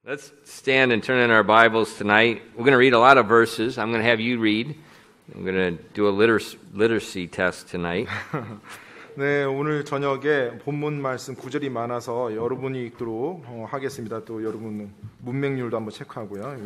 Let's stand and turn in our Bibles tonight. We're going to read a lot of verses. I'm going to have you read. I'm going to do a literacy test tonight. 네, 오늘 저녁에 본문 말씀 구절이 많아서 여러분이 읽도록 하겠습니다. 또 여러분 문맹률도 한번 체크하고요.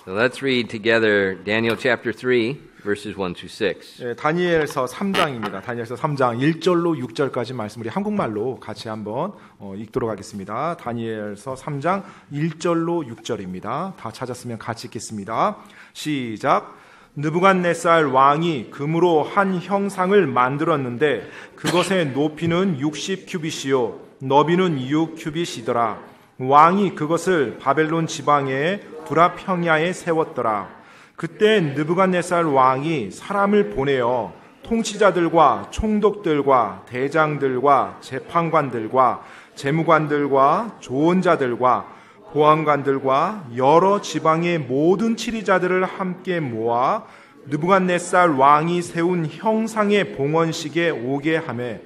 So let's read together Daniel chapter 3, verses 1 through 6. 네, 다니엘서 3장입니다. 다니엘서 3장 1절로 6절까지 말씀 우리 한국말로 같이 한번 읽도록 하겠습니다. 다니엘서 3장 1절로 6절입니다. 다 찾았으면 같이 읽겠습니다. 시작. 느부갓네살 왕이 금으로 한 형상을 만들었는데 그것의 높이는 60규빗이요 너비는 6규빗이더라. 왕이 그것을 바벨론 지방의 두라 평야에 세웠더라. 그때 느부갓네살 왕이 사람을 보내어 통치자들과 총독들과 대장들과 재판관들과 재무관들과 조언자들과 보안관들과 여러 지방의 모든 치리자들을 함께 모아 느부갓네살 왕이 세운 형상의 봉헌식에 오게 하매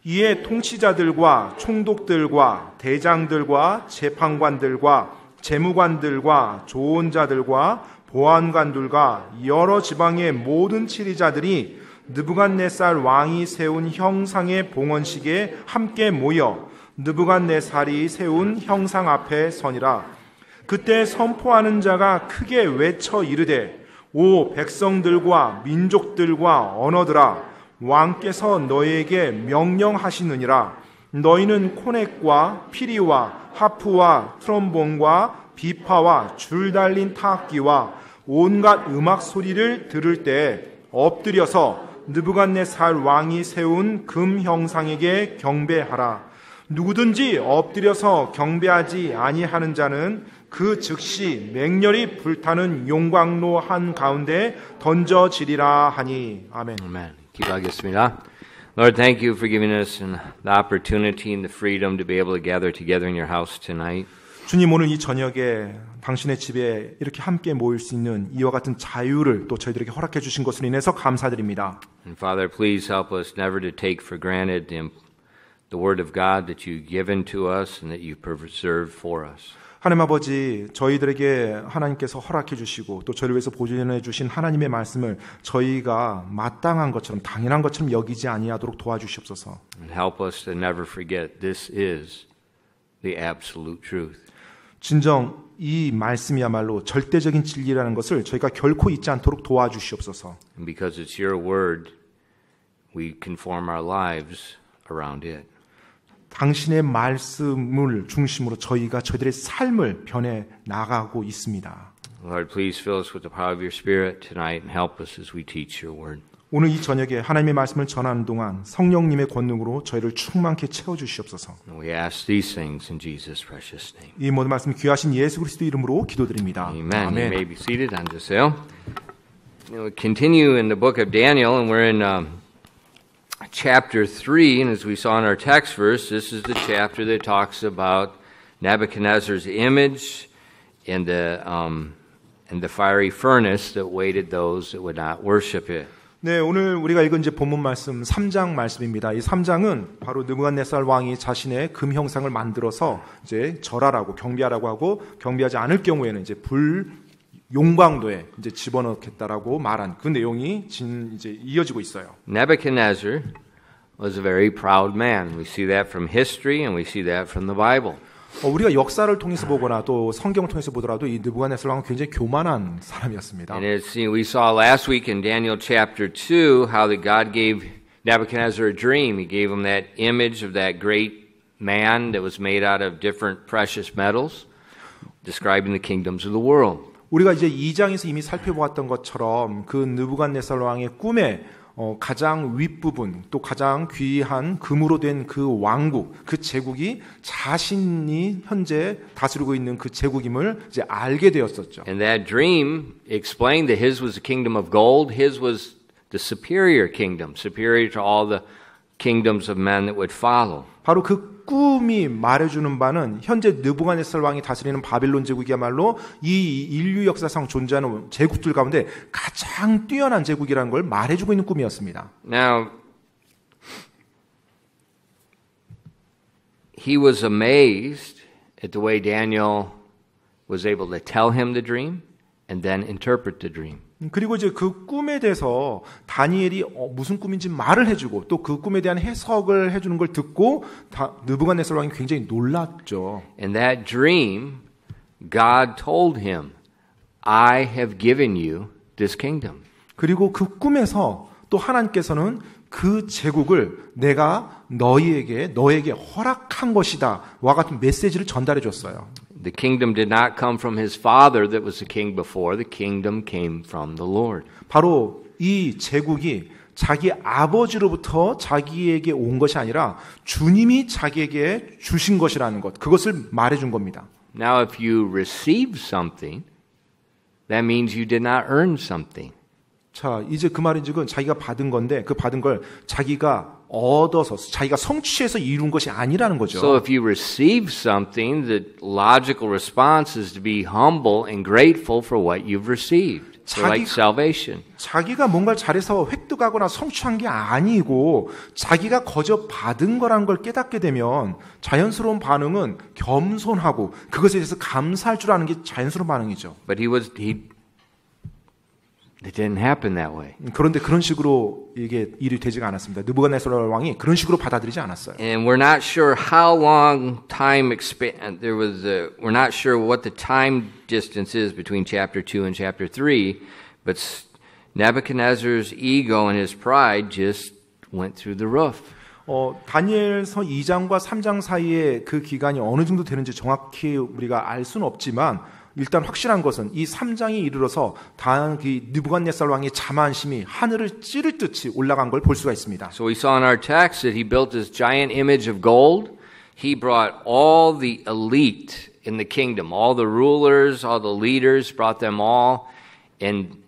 이에 통치자들과 총독들과 대장들과 재판관들과 재무관들과 조언자들과 보안관들과 여러 지방의 모든 치리자들이 느부갓네살 왕이 세운 형상의 봉헌식에 함께 모여 느부갓네살이 세운 형상 앞에 서니라. 그때 선포하는 자가 크게 외쳐 이르되 오 백성들과 민족들과 언어들아 왕께서 너희에게 명령하시느니라. 너희는 코넥과 피리와 하프와 트럼본과 비파와 줄 달린 타악기와 온갖 음악 소리를 들을 때 엎드려서 느부갓네살 왕이 세운 금 형상에게 경배하라. 누구든지 엎드려서 경배하지 아니하는 자는 그 즉시 맹렬히 불타는 용광로 한 가운데 던져지리라 하니. 아멘. Amen. 기도하겠습니다. Lord, thank you for giving us the opportunity and the freedom to be able to gather together in your house tonight. 주님, 오늘 이 저녁에 당신의 집에 이렇게 함께 모일 수 있는 이와 같은 자유를 또 저희들에게 허락해 주신 것으로 인해서 감사드립니다. And Father, please help us never to take for granted the word of God that you've given to us and that you preserved for us. 하나님 아버지, 저희들에게 하나님께서 허락해 주시고 또 저희를 위해서 보존해 주신 하나님의 말씀을 저희가 마땅한 것처럼 당연한 것처럼 여기지 아니하도록 도와주시옵소서. And help us to never forget this is the absolute truth. 진정 이 말씀이야말로 절대적인 진리라는 것을 저희가 결코 잊지 않도록 도와주시옵소서. And because it's your word, we conform our lives around it. 당신의 말씀을 중심으로 저희가 저희들의 삶을 변해 나가고 있습니다. Lord, please fill us with the power of your Spirit tonight and help us as we teach your word. 오늘 이 저녁에 하나님의 말씀을 전하는 동안 성령님의 권능으로 저희를 충만케 채워주시옵소서. We ask these things in Jesus' precious name. 이 모든 말씀 귀하신 예수 그리스도 이름으로 기도드립니다. Amen. You may be seated. 앉으세요. We continue in the book of Daniel, and we're in chapter 3, and as we saw in our text verse, this is the chapter that talks about Nebuchadnezzar's image and the fiery furnace that awaited those that would not worship it. 네, 오늘 우리가 읽은 이제 본문 말씀 3장 말씀입니다. 이 3장은 바로 느부갓네살 왕이 자신의 금 형상을 만들어서 이제 절하라고 경배하라고 하고 경배하지 않을 경우에는 이제 불 용광도에 이제 집어넣겠다라고 말한 그 내용이 이제 이어지고 있어요. Nebuchadnezzar was a very proud man. We see that from history and we see that from the Bible. 우리가 역사를 통해서 보거나 또 성경을 통해서 보더라도 이 느부갓네살 왕은 굉장히 교만한 사람이었습니다. And we saw last week in Daniel chapter 2 how that God gave Nebuchadnezzar a dream. He gave him that image of that great man that was made out of different precious metals, describing the kingdoms of the world. 우리가 이제 2장에서 이미 살펴보았던 것처럼 그 느부갓네살 왕의 꿈에 가장 윗부분 또 가장 귀한 금으로 된 그 왕국, 그 제국이 자신이 현재 다스리고 있는 그 제국임을 이제 알게 되었었죠. And that dream explained that his was a kingdom of gold. His was the superior kingdom, superior to all the kingdoms of men that would follow. 바로 그 꿈이 말해주는 바는 현재 느부갓네살 왕이 다스리는 바빌론 제국이야말로 이 인류 역사상 존재하는 제국들 가운데 가장 뛰어난 제국이라는 걸 말해주고 있는 꿈이었습니다. Now, he was amazed at the way Daniel was able to tell him the dream and then interpret the dream. 그리고 이제 그 꿈에 대해서 다니엘이 무슨 꿈인지 말을 해주고 또 그 꿈에 대한 해석을 해주는 걸 듣고 느부갓네살 왕이 굉장히 놀랐죠. In that dream, God told him, I have given you this kingdom. 그리고 그 꿈에서 또 하나님께서는 그 제국을 내가 너에게 허락한 것이다 와 같은 메시지를 전달해 줬어요. The kingdom did not come from his father that was the king before. The kingdom came from the Lord. 바로 이 제국이 자기 아버지로부터 자기에게 온 것이 아니라 주님이 자기에게 주신 것이라는 것, 그것을 말해준 겁니다. Now, if you receive something, that means you did not earn something. 자, 이제 그 말인즉은 자기가 받은 건데 그 받은 걸 자기가 얻어서 자기가 성취해서 이룬 것이 아니라는 거죠. So if you receive something, the logical response is to be humble and grateful for what you've received. So like salvation. 자기가 뭔가를 잘해서 획득하거나 성취한 게 아니고 자기가 거저 받은 거라는 걸 깨닫게 되면 자연스러운 반응은 겸손하고 그것에 대해서 감사할 줄 아는 게 자연스러운 반응이죠. But it didn't happen that way. 그런데 그런 식으로 이게 일이 되지가 않았습니다. 느부갓네살 왕이 그런 식으로 받아들이지 않았어요. And we're not sure how long time we're not sure what the time distance is between chapter 2 and chapter 3, but Nebuchadnezzar's ego and his pride just went through the roof. 다니엘서 2장과 3장 사이에 그 기간이 어느 정도 되는지 정확히 우리가 알 수는 없지만 일단 확실한 것은 이 3장이 이르러서 느부갓네살 왕의 자만심이 하늘을 찌를 듯이 올라간 걸 볼 수가 있습니다. So we saw in our text that he built this giant image of gold. He brought all the elite in the kingdom, all the rulers, all the leaders, brought them all, and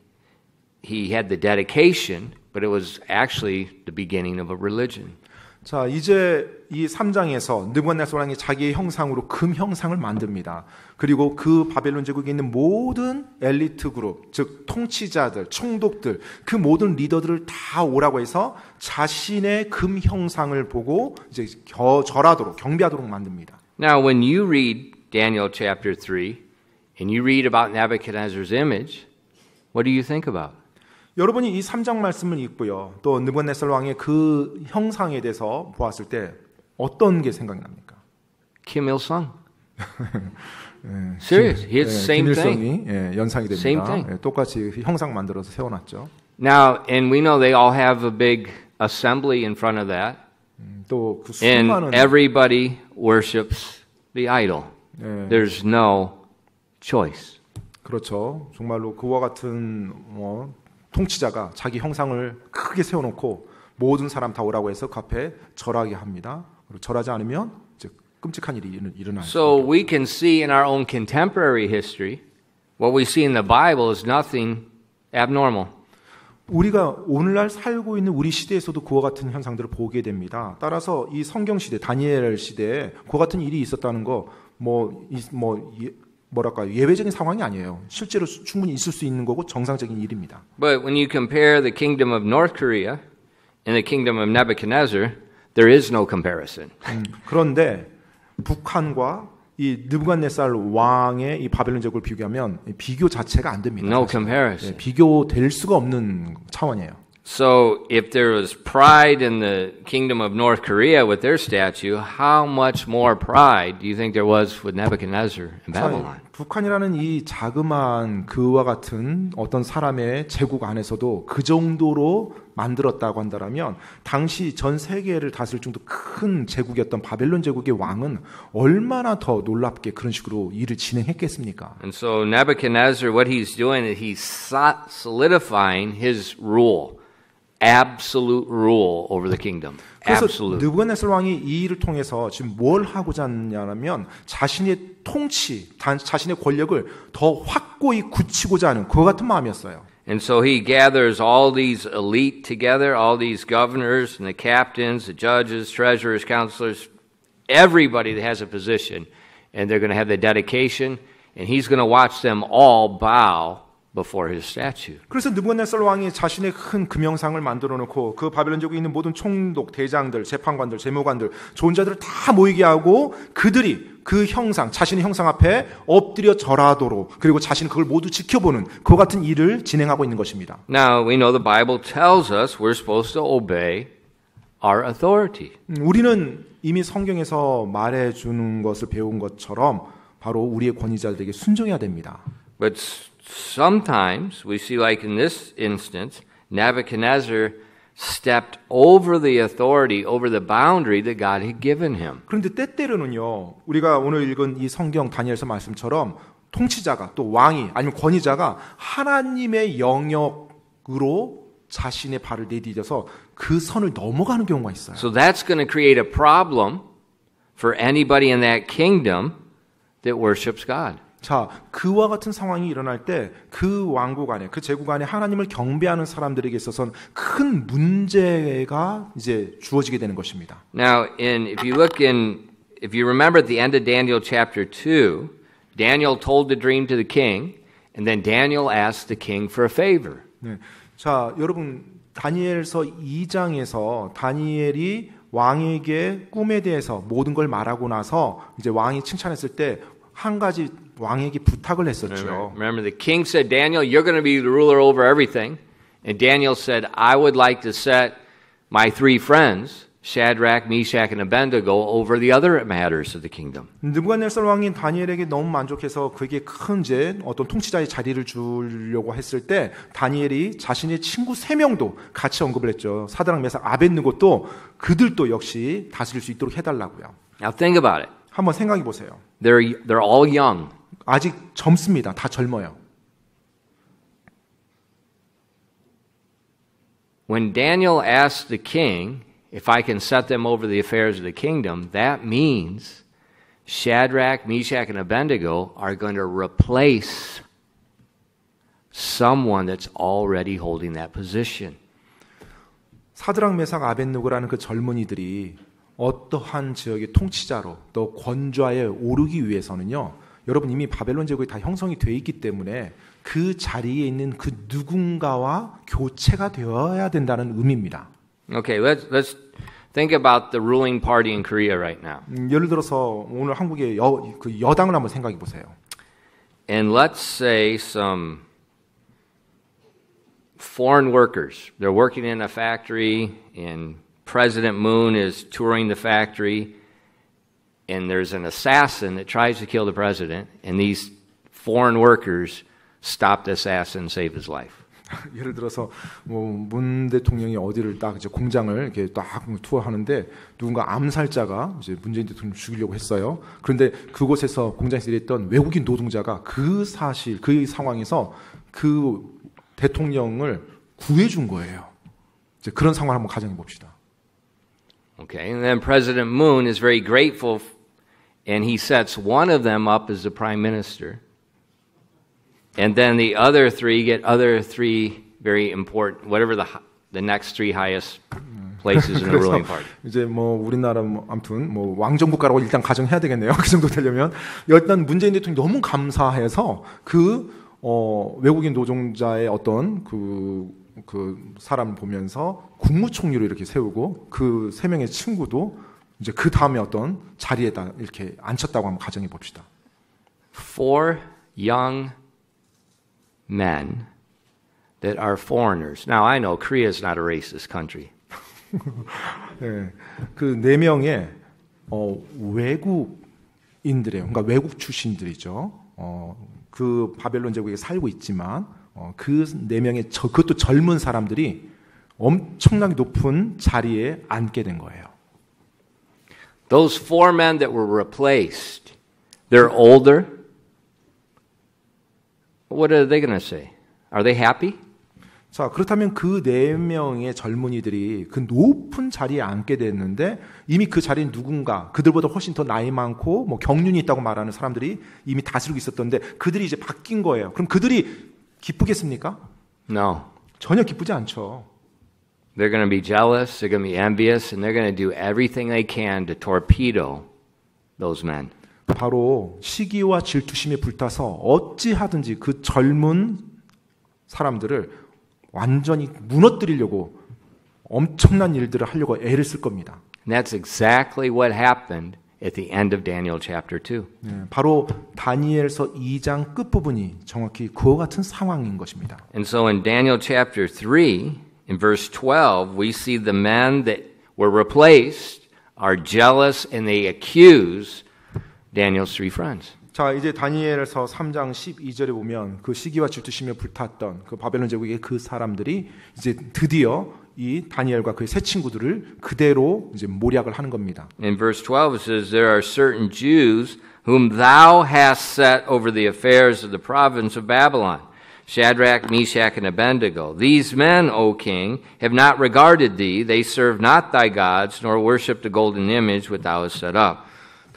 he had the dedication, but it was actually the beginning of a religion. 자, 이제 이 3장에서 느부갓네살 왕이 자기의 형상으로 금 형상을 만듭니다. 그리고 그 바벨론 제국에 있는 모든 엘리트 그룹, 즉 통치자들, 총독들, 그 모든 리더들을 다 오라고 해서 자신의 금 형상을 보고 이제 절하도록, 경배하도록 만듭니다. Now, when you read Daniel chapter 3 and you read about Nebuchadnezzar's image, what do you think about? 여러분이 이 3장 말씀을 읽고요. 또 느부갓네살 왕의 그 형상에 대해서 보았을 때 어떤 게 생각이 납니까? Kim Il-sung. Serious. It's the same thing. 김일성이 연상이 됩니다. Same thing. 똑같이 형상 만들어서 세워놨죠. Now, and we know they all have a big assembly in front of that. 또 그 And 수많은 everybody worships the idol. There's no choice. 그렇죠. 정말로 그와 같은 통치자가 자기 형상을 크게 세워놓고 모든 사람 다 오라고 해서 그 앞에 절하게 합니다. 그리고 절하지 않으면 이제 끔찍한 일이 일어나요. So we can see in our own contemporary history, what we see in the Bible is nothing abnormal. 우리가 오늘날 살고 있는 우리 시대에서도 그와 같은 현상들을 보게 됩니다. 따라서 이 성경 시대, 다니엘 시대에 그와 같은 일이 있었다는 거 뭐랄까요, 예외적인 상황이 아니에요. 실제로 충분히 있을 수 있는 거고 정상적인 일입니다. But when you compare the kingdom of North Korea and the kingdom of Nebuchadnezzar, there is no comparison. 그런데 북한과 이 느부갓네살 왕의 이 바벨론 제국을 비교하면 비교 자체가 안 됩니다. No comparison. 비교될 수가 없는 차원이에요. So if there was pride in the kingdom of North Korea with their statue, how much more pride do you think there was with Nebuchadnezzar in Babylon? 북한이라는 이 자그마한 그와 같은 어떤 사람의 제국 안에서도 그 정도로 만들었다고 한다면 당시 전 세계를 다스릴 정도 큰 제국이었던 바벨론 제국의 왕은 얼마나 더 놀랍게 그런 식으로 일을 진행했겠습니까? And so Nebuchadnezzar, what he's doing is he's solidifying his rule. Absolute rule over the kingdom. 그래서 Absolute. 느부갓네살 왕이 이 일을 통해서 지금 뭘 하고자 하냐면 자신의 통치, 자신의 권력을 더 확고히 굳히고자 하는 그와 같은 마음이었어요. And so he gathers all these elite together, all these governors and the captains, the judges, treasurers, counselors, everybody that has a position, and they're going to have the dedication, and he's going to watch them all bow before his statue. 그래서 느부갓네살 왕이 자신의 큰 금형상을 만들어 놓고 그 바벨론 제국에 있는 모든 총독, 대장들, 재판관들, 재무관들, 존자들을 다 모이게 하고 그들이 그 형상, 자신의 형상 앞에 엎드려 절하도록 그리고 자신은 그걸 모두 지켜보는 그와 같은 일을 진행하고 있는 것입니다. Now, we know the Bible tells us we're supposed to obey our authority. 우리는 이미 성경에서 말해주는 것을 배운 것처럼 바로 우리의 권위자들에게 순종해야 됩니다. But sometimes we see, like in this instance, Nebuchadnezzar stepped over the authority, over the boundary that God had given him. 그런데 때때로는요, 우리가 오늘 읽은 이 성경 다니엘서 말씀처럼 통치자가 또 왕이 아니면 권위자가 하나님의 영역으로 자신의 발을 내디뎌서 그 선을 넘어가는 경우가 있어요. So that's going to create a problem for anybody in that kingdom that worships God. 자, 그와 같은 상황이 일어날 때 그 왕국 안에, 그 제국 안에 하나님을 경배하는 사람들에게 있어서는 큰 문제가 이제 주어지게 되는 것입니다. Now, if you remember at the end of Daniel chapter 2, Daniel told the dream to the king, and then Daniel asked the king for a favor. 네. 자, 여러분 다니엘서 2장에서 다니엘이 왕에게 꿈에 대해서 모든 걸 말하고 나서 이제 왕이 칭찬했을 때 한 가지 왕에게 부탁을 했었죠. Remember, the king said, Daniel, you're going to be the ruler over everything. And Daniel said, I would like to set my three friends, Shadrach, Meshach, and Abednego, over the other matters of the kingdom. 느부갓네살 왕이 다니엘에게 너무 만족해서 그에게 큰 이제 어떤 통치자의 자리를 주려고 했을 때 다니엘이 자신의 친구 3명도 같이 언급을 했죠. 사드락, 메삭, 아벳느고도 그들도 역시 다스릴 수 있도록 해달라고요. Now think about it. 한번 생각해 보세요. They're all young. 아직 젊습니다. 다 젊어요. When Daniel asked the king if I can set them over the affairs of the kingdom, that means Shadrach, Meshach, and Abednego are going to replace someone that's already holding that position. 사드락, 메삭, 아벳느고라는 그 젊은이들이 어떠한 지역의 통치자로 또 권좌에 오르기 위해서는요. 여러분 이미 바벨론 제국이 다 형성이 돼 있기 때문에 그 자리에 있는 그 누군가와 교체가 되어야 된다는 의미입니다. Okay, let's think about the ruling party in Korea right now. 예를 들어서 오늘 한국의 그 여당을 한번 생각해 보세요. And let's say some foreign workers. They're working in a factory and President Moon is touring the factory and there's an assassin that tries to kill the president and these foreign workers stop the assassin and save his life. 예를 들어서 문 대통령이 어디를 딱 이제 공장을 이렇게 딱 투어하는데 누군가 암살자가 이제 문재인 대통령을 죽이려고 했어요. 그런데 그곳에서 공장에서 일했던 외국인 노동자가 그 사실 그 상황에서 그 대통령을 구해준 거예요. 이제 그런 상황을 한번 가정해 봅시다. Okay, and then President Moon is very grateful and he sets one of them up as the prime minister. And then the other three get other three very important, whatever the next three highest places in the ruling party. 이제 우리나라 아무튼 왕정국가라고 일단 가정해야 되겠네요. 그 정도 되려면 일단 문재인 대통령이 너무 감사해서 그 외국인 노동자의 어떤 그 사람을 보면서 국무총리로 이렇게 세우고 그 3명의 친구도 이제 그 다음에 어떤 자리에다 이렇게 앉혔다고 한번 가정해 봅시다. 4 young men that are foreigners. Now I know Korea is not a racist country. 네, 그 4명의 외국인들이에요. 그러니까 외국 출신들이죠. 그 바벨론 제국에 살고 있지만 그 4명의 그것도 젊은 사람들이 엄청나게 높은 자리에 앉게 된 거예요. Those 4 men that were replaced, they're older. What are they going to say? Are they happy? 자, 그렇다면 그 4명의 젊은이들이 그 높은 자리에 앉게 됐는데 이미 그 자리에 누군가 그들보다 훨씬 더 나이 많고 경륜이 있다고 말하는 사람들이 이미 다스리고 있었던데 그들이 이제 바뀐 거예요. 그럼 그들이 기쁘겠습니까? No. 전혀 기쁘지 않죠. They're going to be jealous, they're going to be envious, and they're going to do everything they can to torpedo those men. 바로 시기와 질투심에 불타서 어찌하든지 그 젊은 사람들을 완전히 무너뜨리려고 엄청난 일들을 하려고 애를 쓸 겁니다. And that's exactly what happened at the end of Daniel chapter 2. 바로 다니엘서 2장 끝부분이 정확히 그와 같은 상황인 것입니다. And so in Daniel chapter 3, in verse 12, we see the men that were replaced are jealous and they accuse Daniel's three friends. 자, 이제 다니엘서 3장 12절에 보면 그 시기와 질투심에 불탔던 그 바벨론 제국의 그 사람들이 이제 드디어 이 다니엘과 그의 세 친구들을 그대로 이제 모략을 하는 겁니다. In verse 12 it says, There are certain Jews whom thou hast set over the affairs of the province of Babylon, Shadrach, Meshach, and Abednego. These men, O king, have not regarded thee. They serve not thy gods, nor worship the golden image which thou hast set up.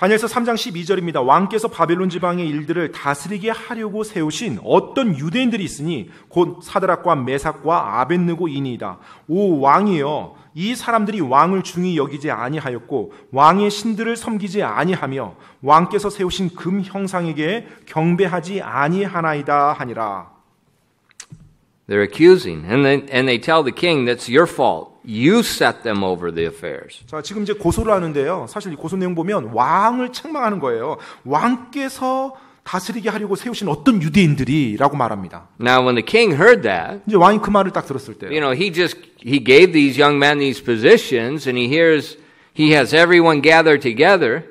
다니엘서 3장 12절입니다. 왕께서 바벨론 지방의 일들을 다스리게 하려고 세우신 어떤 유대인들이 있으니 곧 사드락과 메삭과 아벳느고이니이다. 오 왕이여, 이 사람들이 왕을 중히 여기지 아니하였고 왕의 신들을 섬기지 아니하며 왕께서 세우신 금 형상에게 경배하지 아니하나이다 하니라. They're accusing, and they tell the king that's your fault. You set them over the affairs. 자, 지금 이제 고소를 하는데요. 사실 이 고소 내용 보면 왕을 책망하는 거예요. 왕께서 다스리게 하려고 세우신 어떤 유대인들이라고 말합니다. Now, when the king heard that, 이제 왕이 그 말을 딱 들었을 때, he gave these young men these positions, and he has everyone gathered together,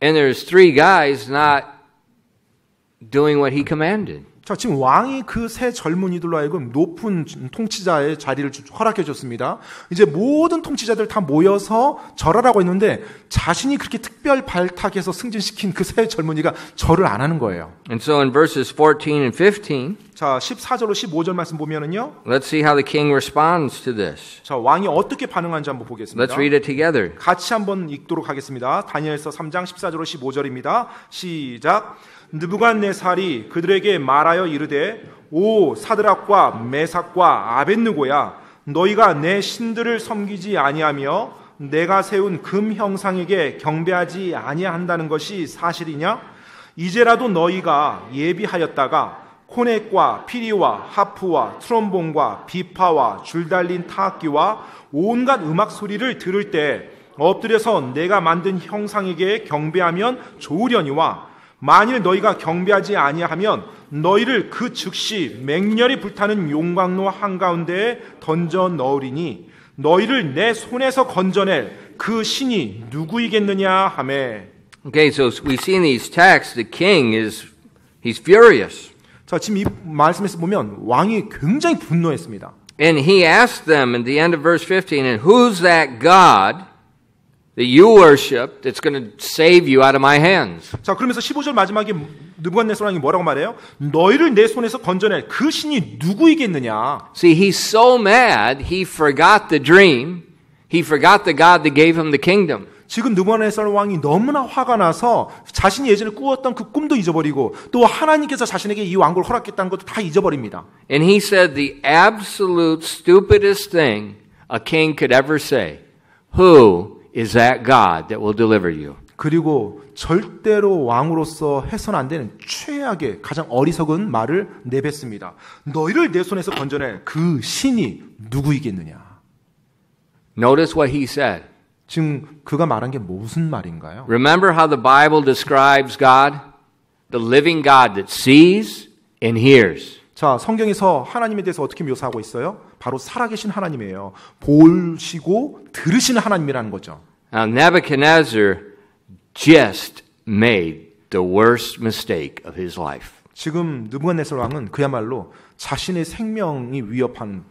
and there's three guys not doing what he commanded. 자, 지금 왕이 그 세 젊은이들로 하여금 높은 통치자의 자리를 허락해 줬습니다. 이제 모든 통치자들 다 모여서 절하라고 했는데 자신이 그렇게 특별 발탁해서 승진시킨 그 세 젊은이가 절을 안 하는 거예요. And so in verses 14 and 15, 자, 14절로 15절 말씀 보면은요. Let's see how the king responds to this. 자, 왕이 어떻게 반응하는지 한번 보겠습니다. Let's read it together. 같이 한번 읽도록 하겠습니다. 다니엘서 3장 14절로 15절입니다. 시작. 느부갓네살이 그들에게 말하여 이르되 오 사드락과 메삭과 아벳느고야 너희가 내 신들을 섬기지 아니하며 내가 세운 금 형상에게 경배하지 아니한다는 것이 사실이냐? 이제라도 너희가 예비하였다가 코넷과 피리와 하프와 트롬본과 비파와 줄달린 타악기와 온갖 음악 소리를 들을 때 엎드려서 내가 만든 형상에게 경배하면 좋으려니와 만일 너희가 경배하지 아니하면 너희를 그 즉시 맹렬히 불타는 용광로 한가운데에 던져 넣으리니 너희를 내 손에서 건져낼 그 신이 누구이겠느냐 하매. Okay, so we see in these texts the king he's furious. 자, 지금 이 말씀에서 보면 왕이 굉장히 분노했습니다. And he asked them in the end of verse 15, and who's that God that you worship that's going to save you out of my hands? 자, 그러면서 15절 마지막에 느부갓네살 왕이 뭐라고 말해요? 너희를 내 손에서 건져낼 그 신이 누구이겠느냐? See, he's so mad, he forgot the dream. He forgot the God that gave him the kingdom. 지금 느부갓네살 왕이 너무나 화가 나서 자신이 예전에 꾸었던 그 꿈도 잊어버리고 또 하나님께서 자신에게 이 왕국을 허락했다는 것도 다 잊어버립니다. And he said the absolute stupidest thing a king could ever say. Who is that God that will deliver you? 그리고 절대로 왕으로서 해서는 안 되는 최악의 가장 어리석은 말을 내뱉습니다. 너희를 내 손에서 건져낼 그 신이 누구이겠느냐? Notice what he said. 지금 그가 말한 게 무슨 말인가요? Remember how the Bible describes God? The living God that sees and hears. 자, 성경에서 하나님에 대해서 어떻게 묘사하고 있어요? 바로 살아계신 하나님이에요. 보시고 들으시는 하나님이라는 거죠. Now Nebuchadnezzar just made the worst mistake of his life. 지금 느부갓네살 왕은 그야말로 자신의 생명이 위협한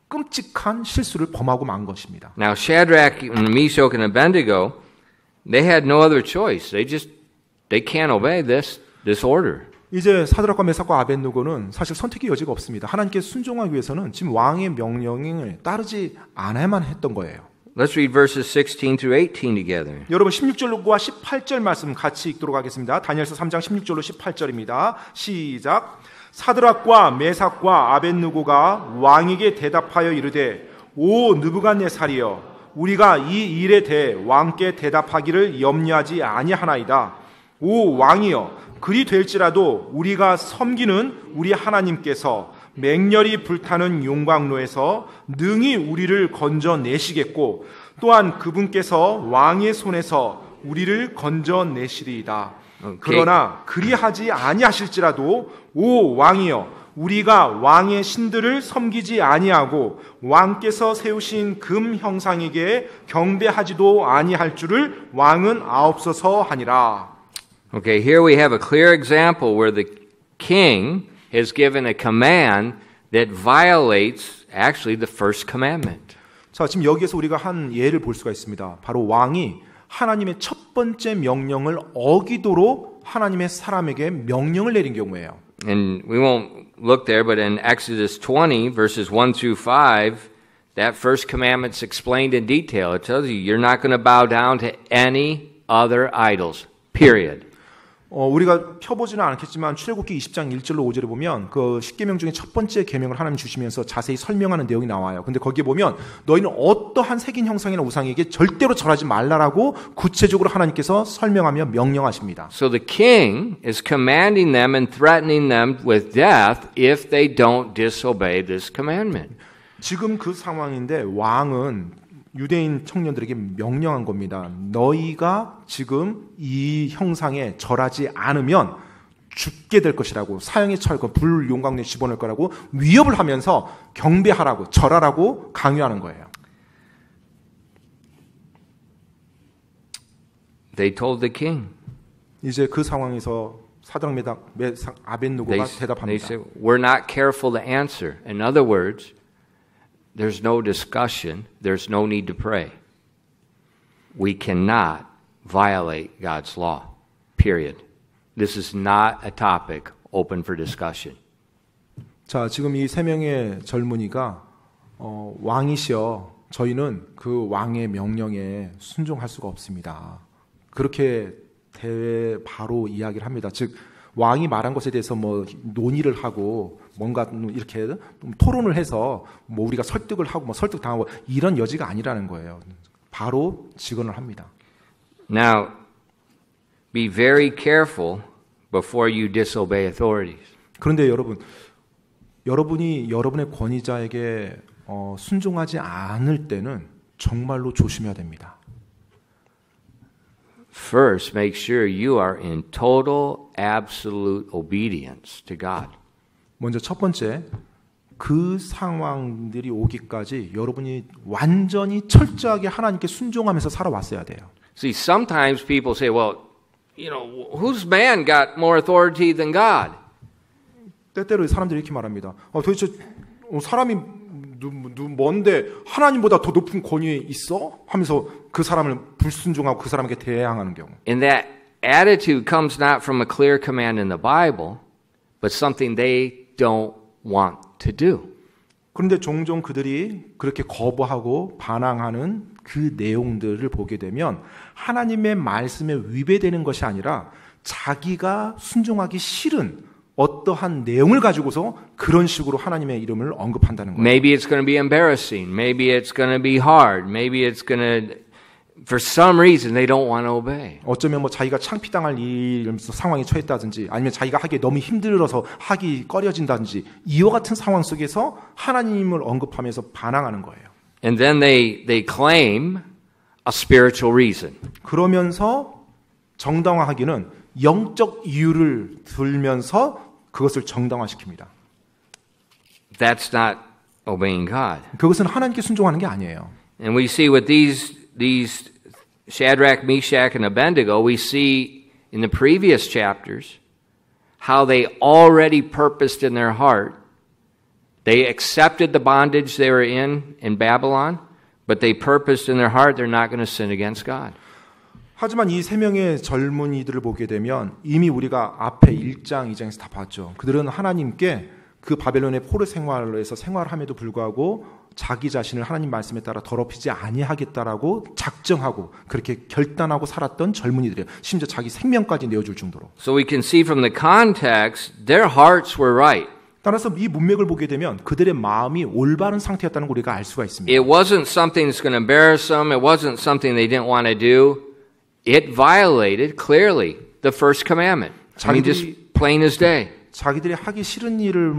끔찍한 실수를 범하고 만 것입니다. Now Shadrach, Meshach, and Abednego, they had no other choice. They can't obey this order. 이제 사드락과 메삭과 아벳느고는 사실 선택의 여지가 없습니다. 하나님께 순종하기 위해서는 지금 왕의 명령을 따르지 않아야만 했던 거예요. Let's read verses 16 through 18 together. 여러분 16절과 18절 말씀 같이 읽도록 하겠습니다. 다니엘서 3장 16절로 18절입니다. 시작. 사드락과 메삭과 아벳느고가 왕에게 대답하여 이르되 오 느부갓네살이여 우리가 이 일에 대해 왕께 대답하기를 염려하지 아니하나이다. 오 왕이여 그리 될지라도 우리가 섬기는 우리 하나님께서 맹렬히 불타는 용광로에서 능히 우리를 건져내시겠고 또한 그분께서 왕의 손에서 우리를 건져내시리이다. 그러나 그리하지 아니하실지라도 오 왕이여 우리가 왕의 신들을 섬기지 아니하고 왕께서 세우신 금 형상에게 경배하지도 아니할 줄을 왕은 아옵소서 하니라. Okay, here we have a clear example where the king has given a command that violates actually the first commandment. 자, 지금 여기에서 우리가 한 예를 볼 수가 있습니다. 바로 왕이 하나님의 첫 번째 명령을 어기도록 하나님의 사람에게 명령을 내린 경우예요. And we won't look there, but in Exodus 20, verses 1 through 5, that first commandment's explained in detail. It tells you you're not going to bow down to any other idols, period. 우리가 펴보지는 않겠지만 출애굽기 20장 1절로 5절에 보면 그 10계명 중에 첫 번째 계명을 하나님 주시면서 자세히 설명하는 내용이 나와요. 근데 거기에 보면 너희는 어떠한 색인 형상이나 우상에게 절대로 절하지 말라라고 구체적으로 하나님께서 설명하며 명령하십니다. So the king is commanding them and threatening them with death if they don't disobey this commandment. 지금 그 상황인데 왕은 유대인 청년들에게 명령한 겁니다. 너희가 지금 이 형상에 절하지 않으면 죽게 될 것이라고 사형에 처할 거 불 용광로에 집어넣을 거라고 위협을 하면서 경배하라고 절하라고 강요하는 거예요. They told the king. 이제 그 상황에서 사드락 메삭 아벳느고가 대답합니다. They said, "We're not careful to answer." In other words, there's no discussion. There's no need to pray. We cannot violate God's law. Period. This is not a topic open for discussion. 자, 지금 이 세 명의 젊은이가 왕이시여 저희는 그 왕의 명령에 순종할 수가 없습니다. 그렇게 바로 이야기를 합니다. 즉 왕이 말한 것에 대해서 뭐 논의를 하고 뭔가 이렇게 토론을 해서 뭐 우리가 설득을 하고 뭐 설득당하고 이런 여지가 아니라는 거예요. 바로 직언을 합니다. Now, be very careful before you disobey authorities. 그런데 여러분이 여러분의 권위자에게 순종하지 않을 때는 정말로 조심해야 됩니다. First, make sure you are in total, absolute obedience to God. 먼저 첫 번째, 그 상황들이 오기까지 여러분이 완전히 철저하게 하나님께 순종하면서 살아왔어야 돼요. See, sometimes people say, well, you know, whose man got more authority than God? 때때로 사람들이 이렇게 말합니다. 도대체 사람이 뭔데 하나님보다 더 높은 권위에 있어? 하면서 그 사람을 불순종하고 그 사람에게 대항하는 경우. And that attitude comes not from a clear command in the Bible, but something they don't want to do. 그런데 종종 그들이 그렇게 거부하고 반항하는 그 내용들을 보게 되면 하나님의 말씀에 위배되는 것이 아니라 자기가 순종하기 싫은 어떠한 내용을 가지고서 그런 식으로 하나님의 이름을 언급한다는 거예요. Maybe it's going to be embarrassing. Maybe it's going to be hard. Maybe it's going to, for some reason, they don't want to obey. 어쩌면 뭐 자기가 창피당할 상황에 처했다든지 아니면 자기가 하기 너무 힘들어서 하기 꺼려진다든지 이와 같은 상황 속에서 하나님을 언급하면서 반항하는 거예요. And then they claim a spiritual reason. 그러면서 정당화하기는 영적 이유를 들면서 그것을 정당화시킵니다. That's not obeying God. 그것은 하나님께 순종하는 게 아니에요. And we see with these Shadrach, Meshach, and Abednego, we see in the previous chapters how they already purposed in their heart. They accepted the bondage they were in Babylon, but they purposed in their heart they're not going to sin against God. 하지만 이 세 명의 젊은이들을 보게 되면 이미 우리가 앞에 1장, 2장에서 다 봤죠. 그들은 하나님께 그 바벨론의 포로 생활에서 생활함에도 불구하고 자기 자신을 하나님 말씀에 따라 더럽히지 아니하겠다라고 작정하고 그렇게 결단하고 살았던 젊은이들이에요. 심지어 자기 생명까지 내어줄 정도로. So we can see from the context, their hearts were right. 따라서 이 문맥을 보게 되면 그들의 마음이 올바른 상태였다는 걸 우리가 알 수가 있습니다. It wasn't something that's going to embarrass them. It wasn't something they didn't want to do. It violated clearly the first commandment. I mean, just plain as day. 자기들이 하기 싫은 일을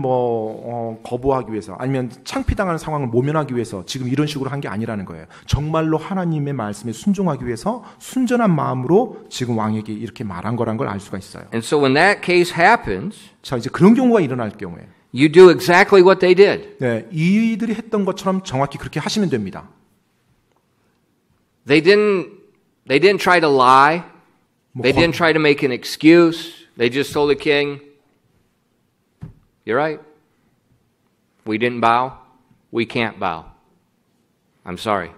거부하기 위해서 아니면 창피당하는 상황을 모면하기 위해서 지금 이런 식으로 한 게 아니라는 거예요. 정말로 하나님의 말씀에 순종하기 위해서 순전한 마음으로 지금 왕에게 이렇게 말한 거란 걸 알 수가 있어요. And so when that case happens, 자, 이제 그런 경우가 일어날 경우에 you do exactly what they did. 네, 이들이 했던 것처럼 정확히 그렇게 하시면 됩니다. They didn't try to lie. They didn't try to make an excuse. They just told the king, "You're right. We didn't bow. We can't bow. I'm sorry."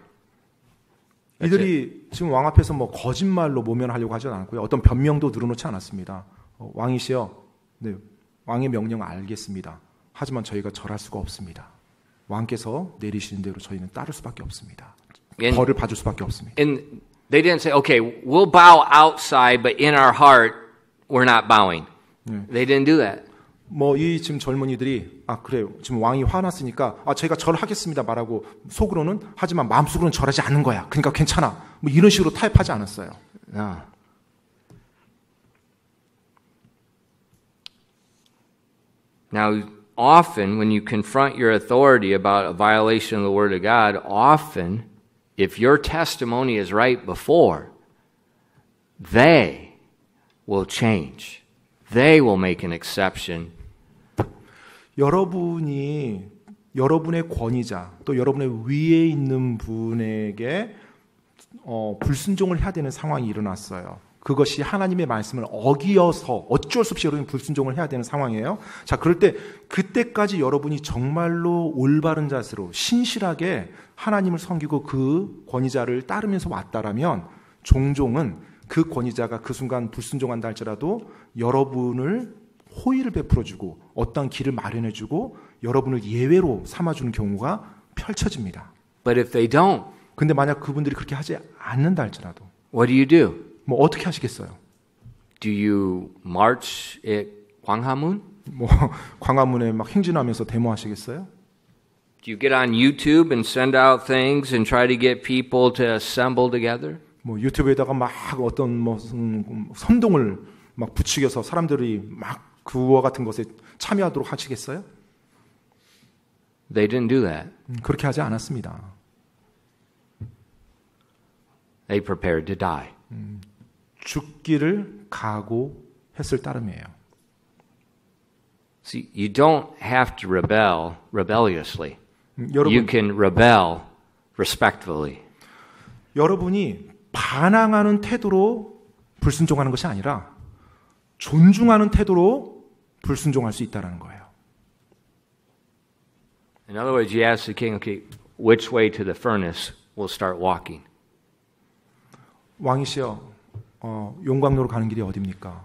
이들이 지금 왕 앞에서 거짓말로 모면하려고 하지 않았고요. 어떤 변명도 늘어놓지 않았습니다. 왕이시여, 네, 왕의 명령 알겠습니다. 하지만 저희가 절할 수가 없습니다. 왕께서 내리시는 대로 저희는 따를 수밖에 없습니다. 벌을 받을 수밖에 없습니다. And they didn't say, "Okay, we'll bow outside, but in our heart, we're not bowing." They didn't do that. 이 지금 젊은이들이 그래요. 지금 왕이 화났으니까 저희가 절하겠습니다 말하고 속으로는 하지만 마음속으로는 절하지 않는 거야. 그러니까 괜찮아. 이런 식으로 타협하지 않았어요. No. Now, often when you confront your authority about a violation of the Word of God, often, if your testimony is right before, they will change. They will make an exception. 여러분이 여러분의 권위자 또 여러분의 위에 있는 분에게 불순종을 해야 되는 상황이 일어났어요. 그것이 하나님의 말씀을 어기어서 어쩔 수 없이 여러분이 불순종을 해야 되는 상황이에요. 자, 그럴 때 그때까지 여러분이 정말로 올바른 자세로 신실하게 하나님을 섬기고 그 권위자를 따르면서 왔다라면 종종은 그 권위자가 그 순간 불순종한다 할지라도 여러분을 호의를 베풀어주고 어떤 길을 마련해주고 여러분을 예외로 삼아주는 경우가 펼쳐집니다. But if they don't, 근데 만약 그분들이 그렇게 하지 않는다 할지라도 what do you do? 어떻게 하시겠어요? Do you march at 광화문? 광화문에 막 행진하면서 데모하시겠어요? Do you get on YouTube and send out things and try to get people to assemble together? 유튜브에다가 막 어떤 선동을 막 부추겨서 사람들이 막 그와 같은 것에 참여하도록 하시겠어요? They didn't do that. 그렇게 하지 않았습니다. They prepared to die. 죽기를 각오했을 따름이에요. See, you don't have to rebel rebelliously. 여러분, You can rebel respectfully. 여러분이 반항하는 태도로 불순종하는 것이 아니라 존중하는 태도로 불순종할 수 있다는 거예요. In other words, you ask the king, okay, which way to the furnace? We'll start walking. 왕이시여, 용광로로 가는 길이 어디입니까?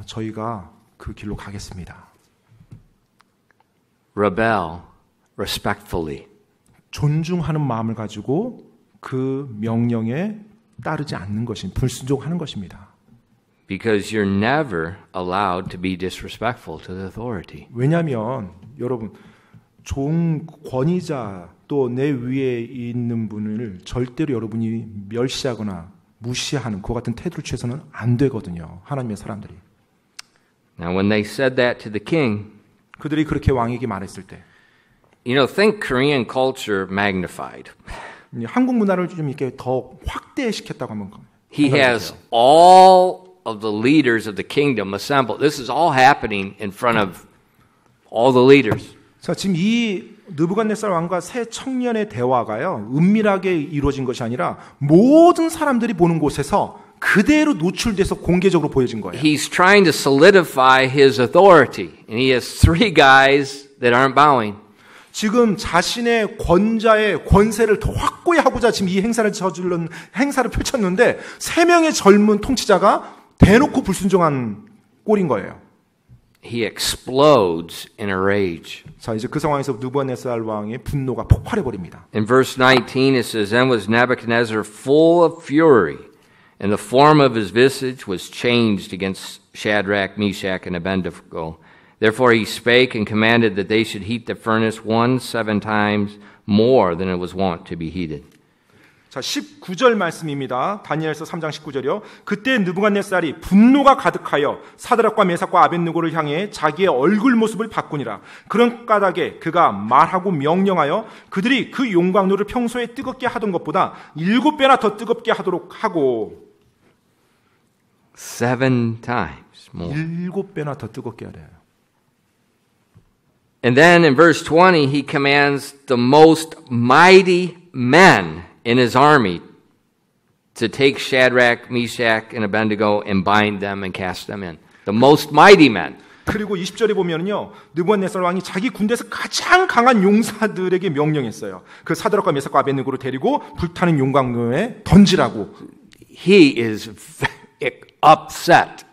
저희가 그 길로 가겠습니다. Rebel respectfully. 존중하는 마음을 가지고 그 명령에 따르지 않는 것이 불순종하는 것입니다. Because you're never allowed to be disrespectful to the authority. 왜냐하면 여러분 권위자 또 내 위에 있는 분을 절대로 여러분이 멸시하거나 무시하는 그 같은 태도를 취해서는 안 되거든요. 하나님의 사람들이. Now, when they said that to the king, 그들이 그렇게 왕에게 말했을 때, think Korean culture magnified. 한국 문화를 좀 이렇게 더 확대시켰다고 하면 He has all of the leaders of the kingdom assembled. This is all happening in front of all the leaders. 자, 지금 이 느부갓네살 왕과 새 청년의 대화가요, 은밀하게 이루어진 것이 아니라 모든 사람들이 보는 곳에서 그대로 노출돼서 공개적으로 보여진 거예요. He's trying to solidify his authority, and he has 3 guys that aren't bowing. 지금 자신의 권자의 권세를 더 확고히 하고자 지금 이 행사를 펼쳤는데 3명의 젊은 통치자가 대놓고 불순종한 꼴인 거예요. He explodes in a rage. 자, 이제 그 상황에서 느부갓네살 왕의 분노가 폭발해 버립니다. In verse 19 it says, Then was Nebuchadnezzar full of fury, and the form of his visage was changed against Shadrach, Meshach, and Abednego. Therefore he spake and commanded that they should heat the furnace 7 times more than it was wont to be heated. 자, 19절 말씀입니다. 다니엘서 3장 19절이요. 그때 느부갓네살이 분노가 가득하여 사드락과 메삭과 아벳느고를 향해 자기의 얼굴 모습을 바꾸니라. 그런 까닭에 그가 말하고 명령하여 그들이 그 용광로를 평소에 뜨겁게 하던 것보다 7배나 더 뜨겁게 하도록 하고 7 times more. 7배나 더 뜨겁게 하래요. And then in verse 20, he commands the most mighty men in his army to take Shadrach, Meshach, and Abednego and bind them and cast them in. The most mighty men. 그리고 20절에 보면은요, 느부갓네살 왕이 자기 군대에서 가장 강한 용사들에게 명령했어요. 그 사드락과 메삭과 아벳느고를 데리고 불타는 용광로에 던지라고. He is upset.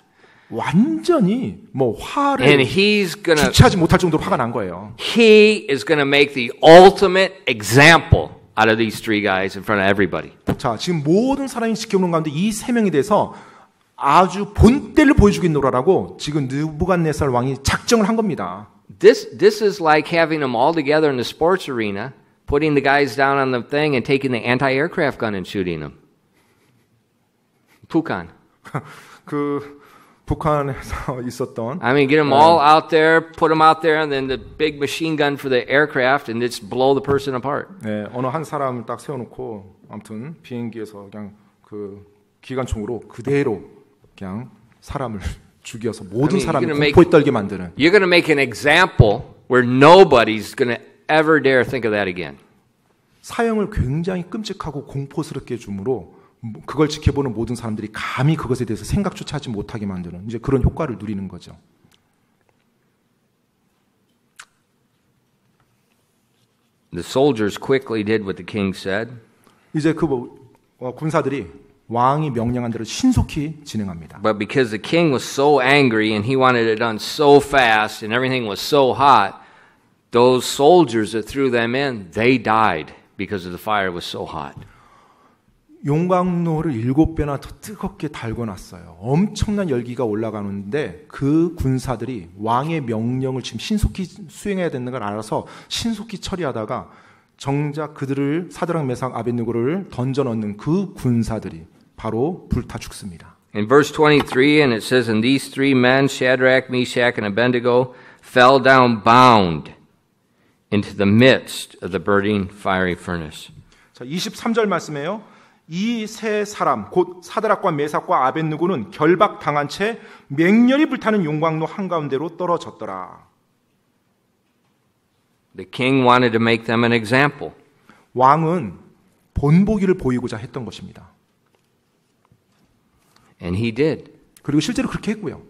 완전히 뭐 화를 And he's gonna 주체하지 못할 정도로 화가 난 거예요. he is gonna make the ultimate example out of these three guys in front of everybody. 자, 지금 모든 사람이 지켜보는 가운데 이 세 명에 대해서 아주 본때를 보여주겠노라라고 지금 느부갓네살 왕이 작정을 한 겁니다. This is like having them all together in the sports arena, putting the guys down on the thing and taking the anti-aircraft gun and shooting them. Pukan. 그 북한에서 있었던 I mean, get them all out there, put them out there, and then the big machine gun for the aircraft, and just blow the person apart. 네, 어느 한 사람을 딱 세워놓고 아무튼 비행기에서 그냥 그 기관총으로 그대로 그냥 사람을 죽여서 모든 사람이 공포에 떨게 만드는. You're going to make an example where nobody's going to ever dare think of that again. 사형을 굉장히 끔찍하고 공포스럽게 주므로 그걸 지켜보는 모든 사람들이 감히 그것에 대해서 생각조차 하지 못하게 만드는 이제 그런 효과를 누리는 거죠. The soldiers quickly did what the king said. 이제 그 군사들이 왕이 명령한 대로 신속히 진행합니다. But because the king was so angry and he wanted it done so fast and everything was so hot, those soldiers that threw them in, they died because the fire was so hot. 용광로를 7배나 더 뜨겁게 달궈놨어요. 엄청난 열기가 올라가는데 그 군사들이 왕의 명령을 지금 신속히 수행해야 되는 걸 알아서 신속히 처리하다가 정작 그들을 사드락 메삭 아벳느고를 던져 넣는 그 군사들이 바로 불타 죽습니다. In verse 23, and it says, and these three men, Shadrach, Meshach, and Abednego, fell down bound into the midst of the burning fiery furnace. 자, 23절 말씀에요. 이 세 사람 곧 사드락과 메삭과 아벳느고는 결박당한 채 맹렬히 불타는 용광로 한가운데로 떨어졌더라. The king wanted to make them an example. 왕은 본보기를 보이고자 했던 것입니다. And he did. 그리고 실제로 그렇게 했고요.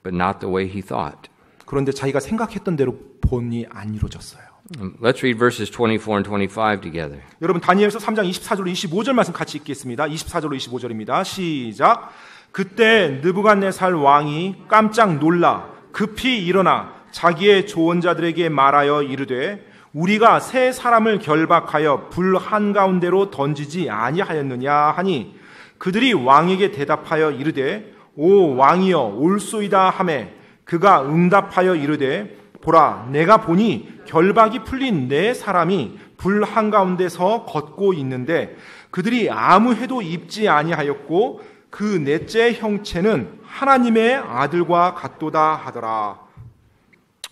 But not the way he thought. 그런데 자기가 생각했던 대로 본이 안 이루어졌어요. Let's read verses 24 and 25 together. 여러분 다니엘서 3장 24절로 25절 말씀 같이 읽겠습니다. 24절로 25절입니다. 시작. 그때 느부갓네살 왕이 깜짝 놀라 급히 일어나 자기의 조언자들에게 말하여 이르되 우리가 세 사람을 결박하여 불 한가운데로 던지지 아니하였느냐 하니 그들이 왕에게 대답하여 이르되 오 왕이여 올소이다 하매 그가 응답하여 이르되 보라 내가 보니 결박이 풀린 네 사람이 불 한가운데서 걷고 있는데 그들이 아무 해도 입지 아니하였고 그 넷째 형체는 하나님의 아들과 같도다 하더라.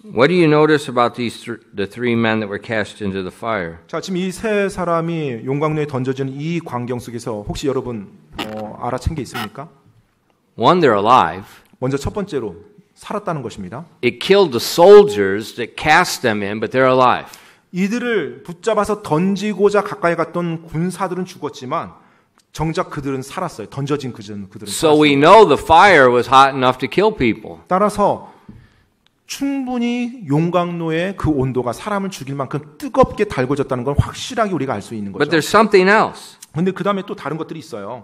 What do you notice about the three men that were cast into the fire? 자, 지금 이 세 사람이 용광로에 던져지는 이 광경 속에서 혹시 여러분 알아챈 게 있습니까? One, they're alive. 먼저 첫 번째로 살았다는 것입니다. It killed the soldiers that cast them in, but they're alive. 이들을 붙잡아서 던지고자 가까이 갔던 군사들은 죽었지만 정작 그들은 살았어요. 던져진 그들은 So 살았어요. we know the fire was hot enough to kill people. 따라서 충분히 용광로의 그 온도가 사람을 죽일 만큼 뜨겁게 달궈졌다는 걸 확실하게 우리가 알 수 있는 But 거죠. there's something else. 근데 그 다음에 또 다른 것들이 있어요.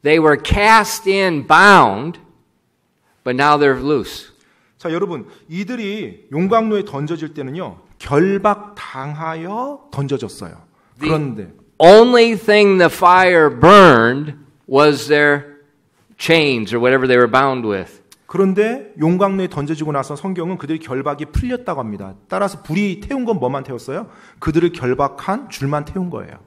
They were cast in bound, but now they're loose. 자, 여러분, 이들이 용광로에 던져질 때는요, 결박당하여 던져졌어요. 그런데 Only thing the fire burned was their chains or whatever they were bound with. 그런데 용광로에 던져지고 나서 성경은 그들이 결박이 풀렸다고 합니다. 따라서 불이 태운 건 뭐만 태웠어요? 그들을 결박한 줄만 태운 거예요.